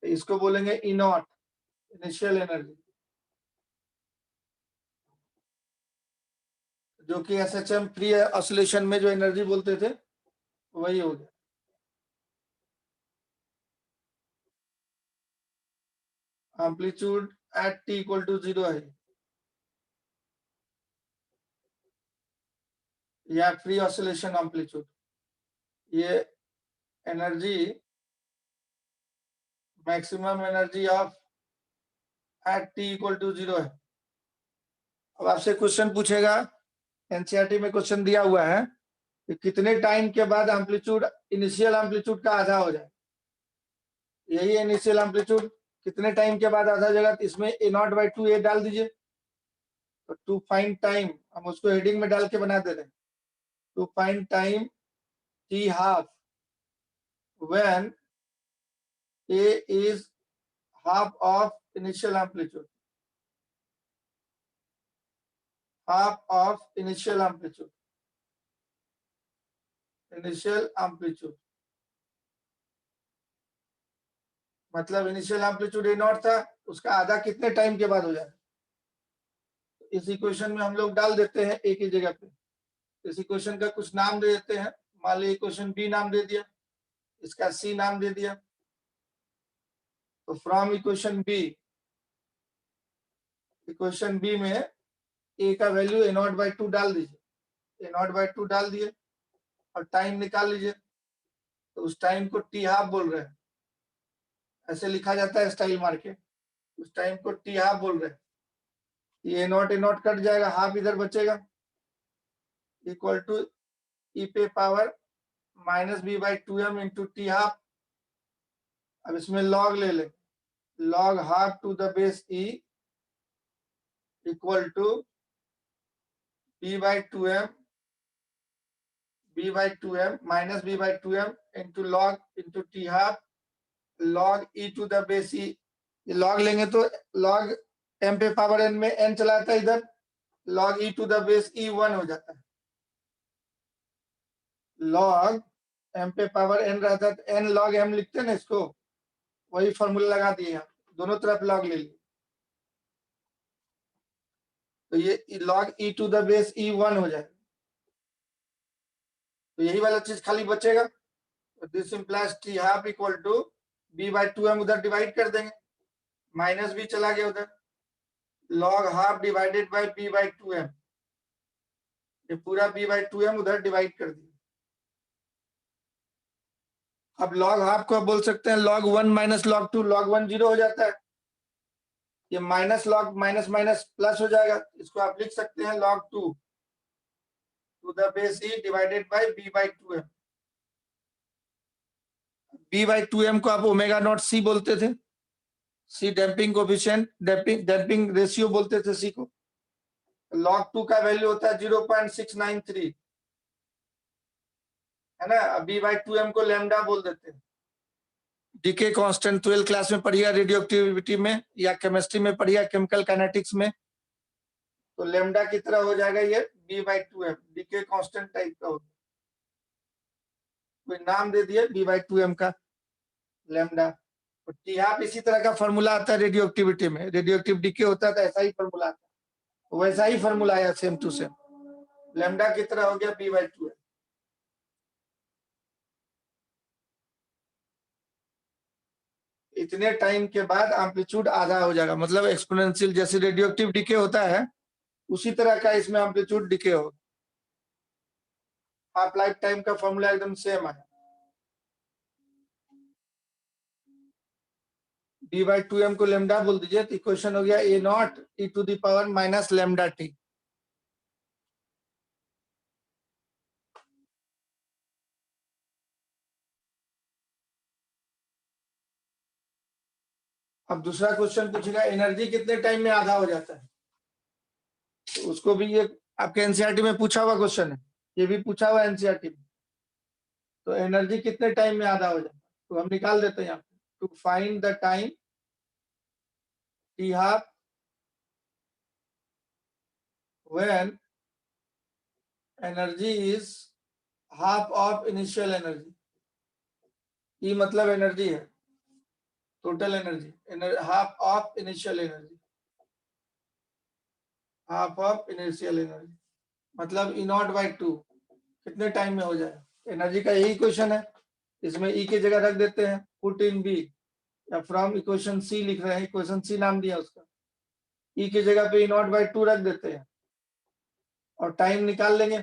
तो इसको बोलेंगे ई नॉट, इनिशियल एनर्जी, जो कि एसएचएम फ्री ऑसिलेशन में जो एनर्जी बोलते थे वही हो गया। Amplitude at t equal to 0 है या फ्री ऑसिलेशन एम्पलीट्यूड, ये energy maximum energy of at t equal to 0 है। अब आपसे क्वेश्चन पूछेगा, एनसीईआरटी में क्वेश्चन दिया हुआ है कि कितने टाइम के बाद एम्पलीट्यूड इनिशियल एम्पलीट्यूड का आधा हो जाए, यही इनिशियल एम्पलीट्यूड कितने टाइम के बाद आधा हो जाएगा, तो इसमें ए नॉट बाई 2 ए डाल दीजिए, तो टू फाइंड टाइम, हम उसको हेडिंग में डाल के बना दे रहे हैं, to find time T half when a is half of initial amplitude, half of initial amplitude, initial amplitude मतलब इनिशियल एम्पलीट्यूड ए नॉट था, उसका आधा कितने टाइम के बाद हो जाए, इस इक्वेशन में हम लोग डाल देते हैं एक ही जगह पे, इस इक्वेशन का कुछ नाम दे देते हैं, मान लीजिए इक्वेशन बी नाम दे दिया, इसका सी नाम दे दिया, तो फ्रॉम इक्वेशन बी में ए का वैल्यू ए नॉट बाई 2 डाल दीजिए, ए नॉट बाई 2 डाल दिए और टाइम निकाल लीजिए, तो उस टाइम को टी हाफ बोल रहे हैं, ऐसे लिखा जाता है स्टाइल मार के, उस टाइम को टी हाफ बोल रहे हैं, ये ए नॉट कट जाएगा, हाफ इधर बचेगा, इक्वल टू ई पे power minus B by 2m into T half. अब इसमें लॉग ले ले, log half to the base e equal to b by 2m minus B by 2m into log into T half log E to the base E, log लेंगे तो log m पे power n में n चला जाता है इधर, log E to the base ई 1 हो जाता है, लॉग m पे पावर n रहता है तो n लॉग m लिखते हैं ना इसको, वही फॉर्मूला लगा दिए यहाँ, दोनों तरफ लॉग ले लिए, तो ये log E to the base ई 1 हो जाएगा, तो यही वाला चीज खाली बचेगा, तो this implies t half equal to b by 2m, उधर डिवाइड कर देंगे, माइनस भी चला गया उधर, log half divided by b by 2m, ये पूरा बी बाई 2m उधर डिवाइड कर दिया। अब लॉग हाफ को बोल सकते हैं लॉग 1 माइनस लॉग 2, लॉग 1 0 हो जाता है, ये minus log minus minus plus हो जाएगा, इसको आप लिख सकते हैं log 2 to the base e divided by b by 2m, b by 2m को आप ओमेगा नॉट सी बोलते थे, c damping coefficient, damping ratio बोलते थे सी को, लॉग 2 का वैल्यू होता है 0.693, है ना, बी बाई 2m को लैम्डा बोल देते हैं, डीके कांस्टेंट 12 क्लास में पढ़िया, रेडियो एक्टिविटी में या केमिस्ट्री में पढ़िया, केमिकल काइनेटिक्स में, तो लैम्डा की तरह हो जाएगा ये b by 2m, decay constant type का होगा, कोई नाम दे दिए बी बाई 2m का लैम्डा, तो टी हाफ इसी तरह का फॉर्मूला आता है रेडियो एक्टिविटी में, रेडियो एक्टिव डीके होता है तो ऐसा ही फॉर्मूला आता है, वैसा ही फॉर्मूला आया सेम टू सेम, लैम्डा की तरह हो गया बी बाई 2m। इतने टाइम के बाद एम्पलीट्यूड आधा हो जाएगा, मतलब एक्सपोनेंशियल, जैसे रेडियो एक्टिव डीके होता है उसी तरह का इसमें एम्पलीट्यूड डिके होगा, हाफ लाइफ टाइम का फॉर्मूला एकदम सेम है, डी बाई 2m को लेमडा बोल दीजिए, तो इक्वेशन हो गया A naught T to the power minus lambda T. अब दूसरा क्वेश्चन पूछेगा एनर्जी कितने टाइम में आधा हो जाता है, तो उसको भी ये आपके एनसीईआरटी में पूछा हुआ क्वेश्चन है, ये भी पूछा हुआ एनसीईआरटी में। तो एनर्जी कितने टाइम में आधा हो जाता है, तो हम निकाल देते हैं यहाँ पे, to find the time T half when energy is half of initial energy. E मतलब एनर्जी है, total energy, half of initial energy, half of initial energy मतलब ई नॉट बाई टू, कितने टाइम में हो जाए। एनर्जी का यही question है, इसमें ई की जगह रख देते हैं पुट इन बी, या फ्रॉम इक्वेशन सी लिख रहे हैं, इक्वेशन सी नाम दिया उसका, ई की जगह पे ई नॉट बाई टू रख देते हैं और टाइम निकाल लेंगे।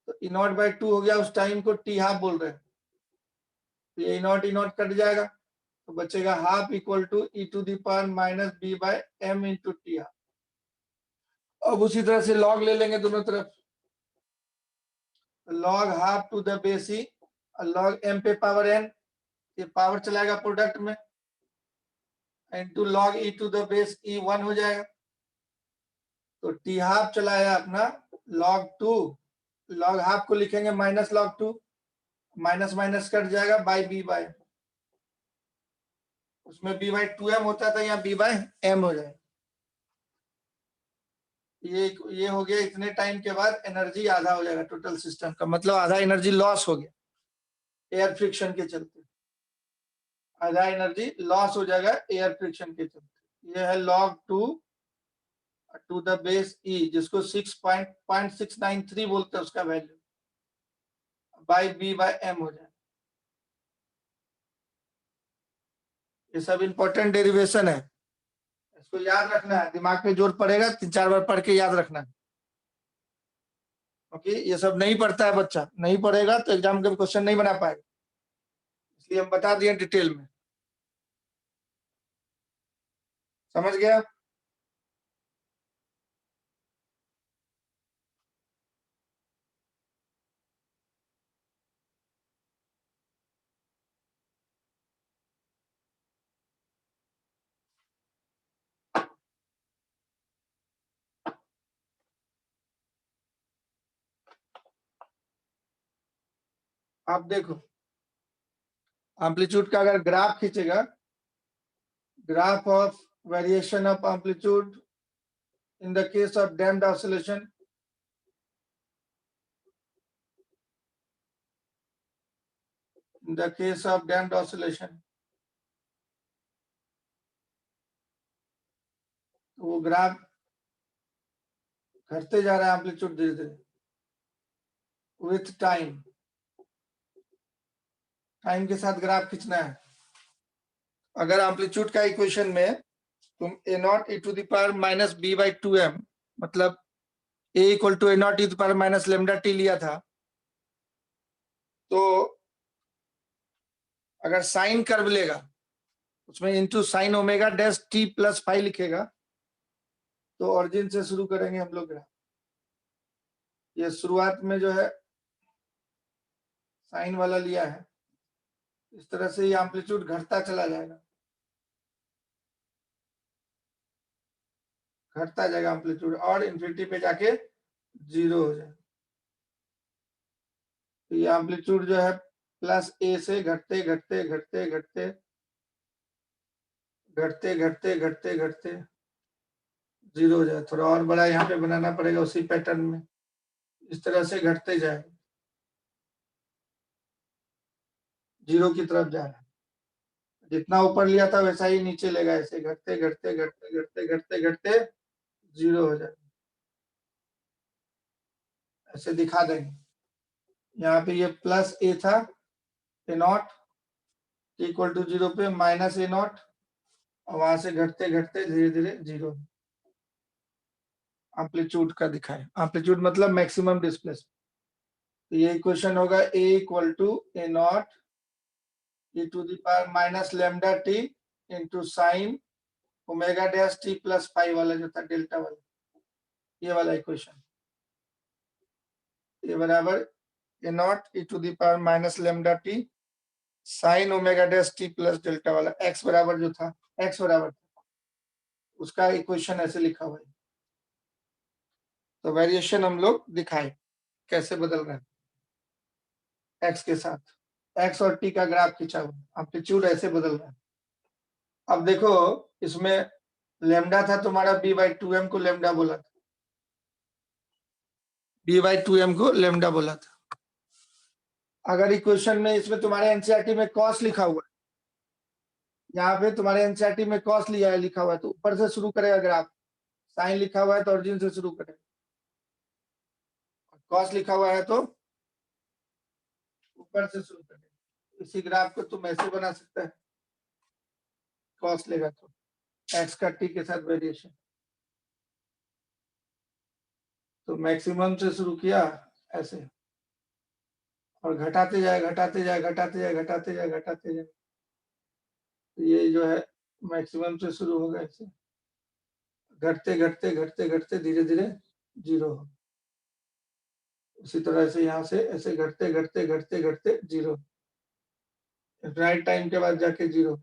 तो ई नॉट बाई टू हो गया, उस टाइम को टी हाफ बोल रहे हैं, तो ये ई नॉट कट जाएगा, तो बचेगा half equal to E to the power minus B by M into T half. अब उसी तरह से लॉग ले लेंगे दोनों तरफ, log half to the base E, log M पे पावर एन, ये पावर चलाएगा प्रोडक्ट में, into log E to the base ई 1 हो जाएगा। तो टी हाफ चलाया अपना लॉग 2, लॉग हाफ को लिखेंगे minus log 2, minus minus cut जाएगा बाई बी बाय, उसमें बी बाई 2m होता था, यहाँ बी बाय एम हो जाएगा। ये हो गया, इतने टाइम के बाद एनर्जी आधा हो जाएगा टोटल सिस्टम का, मतलब आधा एनर्जी लॉस हो गया एयर फ्रिक्शन के चलते, आधा एनर्जी लॉस हो जाएगा एयर फ्रिक्शन के चलते। ये है log 2 to the base e, जिसको 6.693 बोलते हैं उसका value, by b by m हो जाए। ये सब इंपॉर्टेंट डेरिवेशन है, इसको याद रखना है, दिमाग पे जोर पड़ेगा, 3-4 बार पढ़ के याद रखना है। ओके, ये सब नहीं पढ़ता है बच्चा, नहीं पढ़ेगा तो एग्जाम के क्वेश्चन नहीं बना पाएगा, इसलिए हम बता दिए डिटेल में। समझ गया? आप देखो, एम्पलीट्यूड का अगर ग्राफ खींचेगा, graph of variation of amplitude in the case of damped oscillation, in the case of damped oscillation, तो वो ग्राफ घटते जा रहा है एम्पलीट्यूड धीरे धीरे विथ टाइम, टाइम के साथ ग्राफ खींचना है। अगर एम्पलीट्यूड का इक्वेशन में तुम A not E to the power minus B by 2m, मतलब A equal to A not E to the power minus lambda T लिया था, तो अगर साइन कर्व लेगा, उसमें into sine omega dash T plus 5 लिखेगा, तो ऑरिजिन से शुरू करेंगे हम लोग। ये शुरुआत में जो है साइन वाला लिया है, इस तरह से ये एम्पलीट्यूड घटता चला जाएगा, घटता जाएगा एम्पलीट्यूड और इन्फिनिटी पे जाके 0 हो जाए। तो ये एम्पलीट्यूड जो है प्लस ए से घटते घटते घटते घटते घटते घटते घटते घटते 0 हो जाए। थोड़ा और बड़ा यहाँ पे बनाना पड़ेगा उसी पैटर्न में, इस तरह से घटते जाए, 0 की तरफ जा रहा है। जितना ऊपर लिया था वैसा ही नीचे लेगा, ऐसे घटते घटते घटते घटते घटते घटते 0 हो जाए। ऐसे दिखा देंगे, यहाँ पे ये प्लस ए था, ए नॉट इक्वल टू 0 पे माइनस ए नॉट, और वहां से घटते घटते धीरे धीरे 0। एम्पलीट्यूड का दिखाए, एम्पलीट्यूड मतलब मैक्सिमम डिस्प्लेसमेंट। तो ये इक्वेशन होगा A equal to A not E to the power minus lambda T into sine omega dash T plus 5 वाला जो था डेल्टा वाला, ये वाला इक्वेशन, ये बराबर A not E to the power minus lambda T sine omega dash T plus delta वाला X बराबर जो था, एक्स बराबर उसका इक्वेशन ऐसे लिखा हुआ है। तो वेरिएशन हम लोग दिखाए कैसे बदल रहा है एक्स के साथ, एक्स और टी का ग्राफ खींचा हुआ, एम्पलीट्यूड ऐसे बदल रहा है। अब देखो इसमें लेमडा था तुम्हारा b/2m को लेमडा बोला था, b/2m को लेमडा बोला था। अगर इक्वेशन में इसमें तुम्हारे एनसीईआरटी में कॉस लिखा हुआ है, यहाँ पे तुम्हारे एनसीईआरटी में कॉस लिया है लिखा हुआ है, तो ऊपर से शुरू करेगा ग्राफ, साइन लिखा हुआ है तो ओरिजिन से शुरू करेगा, कॉस लिखा हुआ है तो ऊपर से शुरू करेगा। इसी ग्राफ को तुम ऐसे बना सकते हैं, कॉस लेगा तो एक्स का टी के साथ वेरिएशन, तो मैक्सिमम से शुरू किया ऐसे और घटाते जाए घटाते जाए घटाते जाए घटाते जाए घटाते जाए, तो ये जो है मैक्सिमम से शुरू होगा ऐसे घटते घटते घटते घटते धीरे धीरे जीरो हो। उसी तरह से यहाँ से ऐसे घटते घटते घटते घटते जीरो, राइट टाइम के बाद जाके जीरो।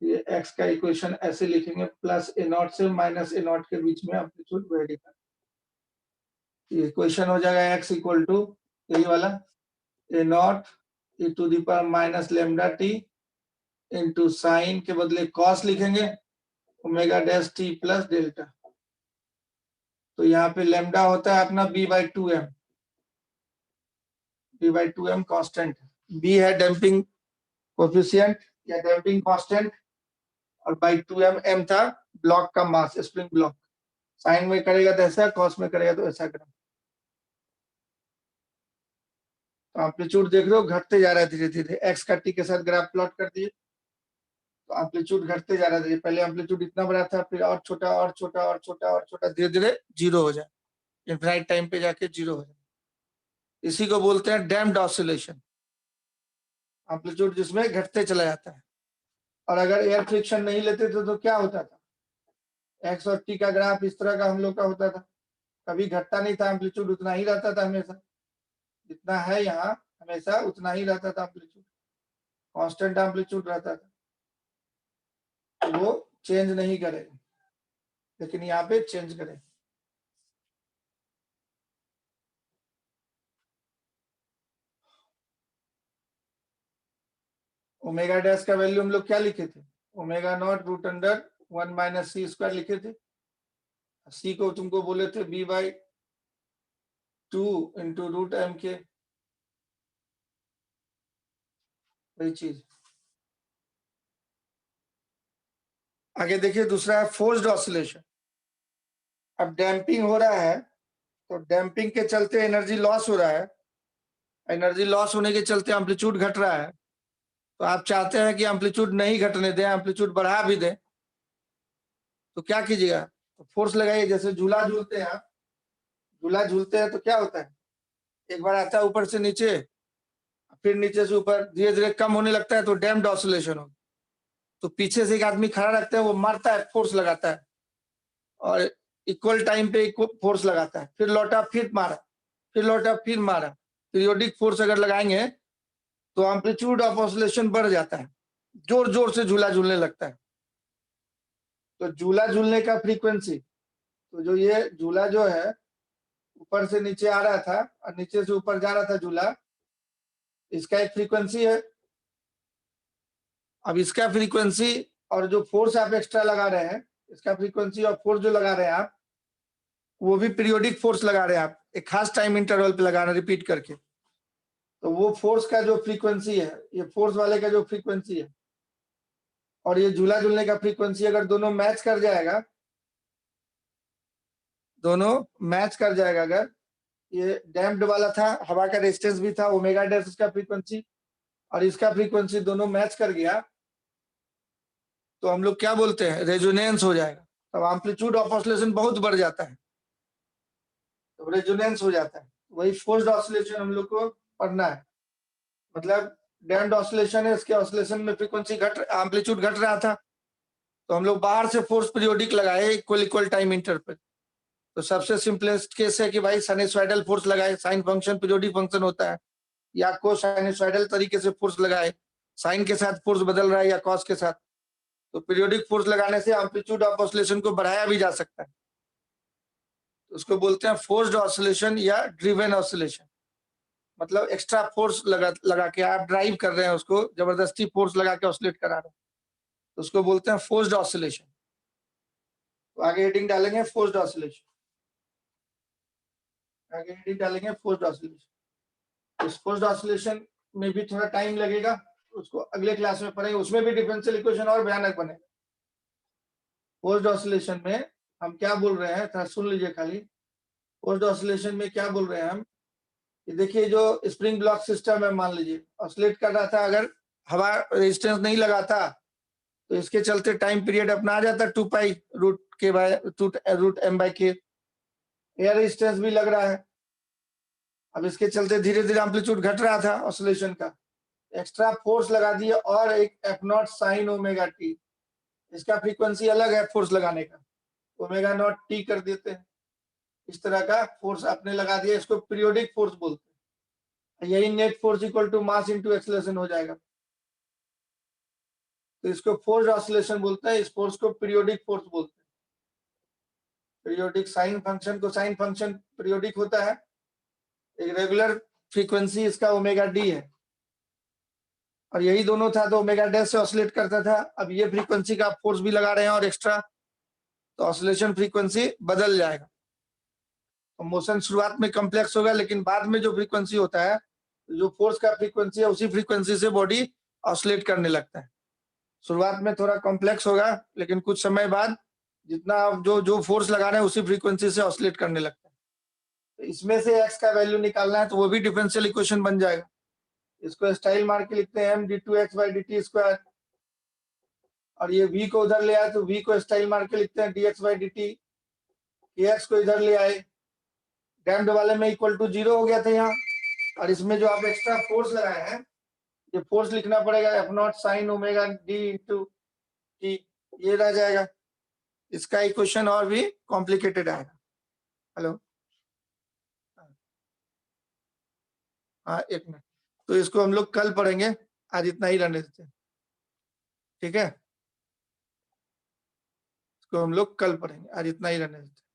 ये एक्स का इक्वेशन ऐसे लिखेंगे, प्लस ए नॉट से माइनस ए नॉट के बीच में एम्पलीट्यूड वेरी कर, ये इक्वेशन हो जाएगा एक्स इक्वल टू यही वाला A not e to the power minus lambda T into sine के बदले कॉस लिखेंगे omega dash T plus delta. तो यहाँ पे लेमडा होता है अपना b/2m, b/2m कांस्टेंट, b है डैम्पिंग कोएफिशिएंट या डैम्पिंग कांस्टेंट और by2m m था ब्लॉक का मास, स्प्रिंग ब्लॉक। साइन में करेगा तो ऐसा, कॉस में करेगा तो ऐसा करेगा। तो एम्पलीट्यूड देख रहे हो घटते जा रहा है धीरे धीरे, एक्स का टी के साथ ग्राफ प्लॉट कर दिए तो एम्पलीट्यूड घटते जा रहा है। पहले एम्पलीट्यूड इतना बड़ा था, फिर और छोटा और छोटा और छोटा और छोटा, धीरे धीरे जीरो हो जाए, इनफाइनाइट टाइम पे जाके जीरो हो जाए। इसी को बोलते हैं डैम्प्ड ऑसिलेशन, एम्पलीट्यूड जिसमें घटते चला जाता है। और अगर एयर फ्रिक्शन नहीं लेते थे तो क्या होता था, एक्स और टी का ग्राफ इस तरह का हम लोग का होता था, कभी घटता नहीं था, एम्पलीट्यूड उतना ही रहता था हमेशा, जितना है यहाँ हमेशा उतना ही रहता था एम्पलीट्यूड, कांस्टेंट एम्पलीट्यूड रहता था, तो वो चेंज नहीं करेगा, लेकिन यहाँ पे चेंज करेगा। ओमेगा डैश का वैल्यू हम लोग क्या लिखे थे, omega nought root under 1 minus सी स्क्वायर लिखे थे। सी को तुमको बोले थे b/2 इंटू रूट एम के, वही चीज। आगे देखिए दूसरा है फोर्स्ड ऑसिलेशन। अब डैम्पिंग हो रहा है तो डैम्पिंग के चलते एनर्जी लॉस हो रहा है, एनर्जी लॉस होने के चलते एम्पलीट्यूड घट रहा है। तो आप चाहते हैं कि एम्पलीट्यूड नहीं घटने दें, एम्पलीट्यूड बढ़ा भी दें, तो क्या कीजिएगा, तो फोर्स लगाइए। जैसे झूला झूलते हैं आप, झूला झूलते हैं तो क्या होता है, एक बार आता है ऊपर से नीचे, फिर नीचे से ऊपर, धीरे धीरे कम होने लगता है तो डैम्प्ड ऑसिलेशन हो। तो पीछे से एक आदमी खड़ा रखते हैं, वो मारता है, फोर्स लगाता है और इक्वल टाइम पे फोर्स लगाता है, फिर लौटा फिर मारा, फिर लौटा फिर मारा। पीरियोडिक फोर्स अगर लगाएंगे तो एम्पलीट्यूड ऑफ ऑसिलेशन बढ़ जाता है, जोर जोर से झूला झूलने लगता है। तो झूला झूलने का फ्रीक्वेंसी, तो जो ये झूला जो है ऊपर से नीचे आ रहा था और नीचे से ऊपर जा रहा था झूला, इसका एक फ्रीक्वेंसी है। अब इसका फ्रीक्वेंसी और जो फोर्स आप एक्स्ट्रा लगा रहे हैं, इसका फ्रीक्वेंसी और फोर्स जो लगा रहे हैं आप, वो भी पीरियोडिक फोर्स लगा रहे हैं आप, एक खास टाइम इंटरवल पे लगा रहे हैं रिपीट करके। तो वो फोर्स का जो फ्रीक्वेंसी है, ये फोर्स वाले का जो फ्रीक्वेंसी है और ये झूला झूलने का फ्रीक्वेंसी अगर दोनों मैच कर जाएगा, दोनों मैच कर जाएगा, अगर ये डैम्प्ड वाला था, हवा का रेजिस्टेंस भी था, ओमेगा डैश इसका फ्रीक्वेंसी और इसका फ्रीक्वेंसी दोनों मैच कर गया, तो हम लोग क्या बोलते हैं, रेजोनेंस हो जाएगा। तब एम्पलीट्यूड ऑफ ऑसिलेशन बहुत बढ़ जाता है, तो रेजोनेंस हो जाता है। वही फोर्स्ड ऑसिलेशन हम लोग को पढ़ना है। मतलब डैम्प्ड ऑसिलेशन है, इसके ऑसिलेशन में फ्रीक्वेंसी घट, एम्पलीट्यूड घट रहा था, तो हम लोग बाहर से फोर्स पीरियोडिक लगाए इक्वल टाइम इंटरवल। तो सबसे सिंपलेस्ट केस है कि भाई साइनसॉइडल फोर्स लगाए, साइन फंक्शन पीरियोडिक फंक्शन होता है, या कोसाइनसॉइडल तरीके से फोर्स लगाए, साइन के साथ फोर्स बदल रहा है या कॉस के साथ, तो पीरियोडिक फोर्स लगाने से एम्पलीट्यूड ऑफ ऑसिलेशन को बढ़ाया भी जा सकता है। उसको बोलते हैं फोर्स्ड ऑसिलेशन या ड्रिवन ऑसिलेशन, मतलब एक्स्ट्रा फोर्स लगा के आप ड्राइव कर रहे हैं, उसको जबरदस्ती फोर्स लगा के ऑसिलेट करा रहे हैं, तो उसको बोलते हैं फोर्स्ड ऑसिलेशन। तो आगे हेडिंग डालेंगे फोर्स्ड ऑसिलेशन, आगे हेडिंग डालेंगे फोर्स्ड ऑसिलेशन। इस फोर्स्ड ऑसिलेशन में भी थोड़ा टाइम लगेगा, उसको अगले क्लास में पढ़ेंगे, उसमें भी डिफरेंशियल इक्वेशन और भयानक बनेगा। फोर्स्ड ऑसिलेशन में हम क्या बोल रहे हैं, थोड़ा सुन लीजिए खाली। फोर्स्ड ऑसिलेशन में क्या बोल रहे हैं हम, कि देखिए जो स्प्रिंग ब्लॉक सिस्टम है, मान लीजिए ऑसिलेट कर रहा था, अगर हवा रेजिस्टेंस नहीं लगाता तो इसके चलते टाइम पीरियड अपना आ जाता 2 pi root k by root M by के। एयर रेजिस्टेंस भी लग रहा है, अब इसके चलते धीरे धीरे एम्पलीट्यूड घट रहा था ऑसिलेशन का, एक्स्ट्रा फोर्स लगा दिए और एक F not sign omega T, इसका फ्रीक्वेंसी अलग है फोर्स लगाने का, ओमेगा नॉट टी कर देते हैं। इस तरह का फोर्स आपने लगा दिया, इसको पीरियोडिक फोर्स बोलते हैं। यही net force equal to mass into acceleration हो जाएगा, तो इसको फोर्स ऑसिलेशन बोलते हैं, इस फोर्स को पीरियोडिक फोर्स बोलते हैं। पीरियोडिक साइन फंक्शन को, साइन फंक्शन पीरियोडिक होता है, एक रेगुलर फ्रीक्वेंसी इसका ओमेगा डी है, और यही दोनों था तो ओमेगा डैश से ऑसिलेट करता था। अब ये फ्रीक्वेंसी का फोर्स भी लगा रहे हैं और एक्स्ट्रा, तो ऑसिलेशन फ्रीक्वेंसी बदल जाएगा। तो मोशन शुरुआत में कॉम्प्लेक्स होगा, लेकिन बाद में जो फ्रीक्वेंसी होता है, जो फोर्स का फ्रीक्वेंसी है, उसी फ्रीक्वेंसी से बॉडी ऑसिलेट करने लगता है। शुरुआत में थोड़ा कॉम्प्लेक्स होगा, लेकिन कुछ समय बाद जितना आप जो फोर्स लगा रहे हैं उसी फ्रीक्वेंसी से ऑसिलेट करने लगता है। तो इसमें से एक्स का वैल्यू निकालना है, तो वो भी डिफरेंशियल इक्वेशन बन जाएगा। इसको स्टाइल मार के लिखते हैं md2x/dt², और ये v को उधर ले आए तो v को स्टाइल मार के लिखते हैं dx/dt। kx को इधर ले आए, डैम्ड वाले में इक्वल टू 0 हो गया था यहाँ, और इसमें जो आप एक्स्ट्रा फोर्स लगाए हैं, ये फोर्स लिखना पड़ेगा F not sine omega D into T, ये रह जाएगा। इसका इक्वेशन और भी कॉम्प्लिकेटेड आएगा। हेलो, हाँ एक मिनट, तो इसको हम लोग कल पढ़ेंगे, आज इतना ही रहने देते हैं, ठीक है? इसको हम लोग कल पढ़ेंगे, आज इतना ही रहने देते हैं।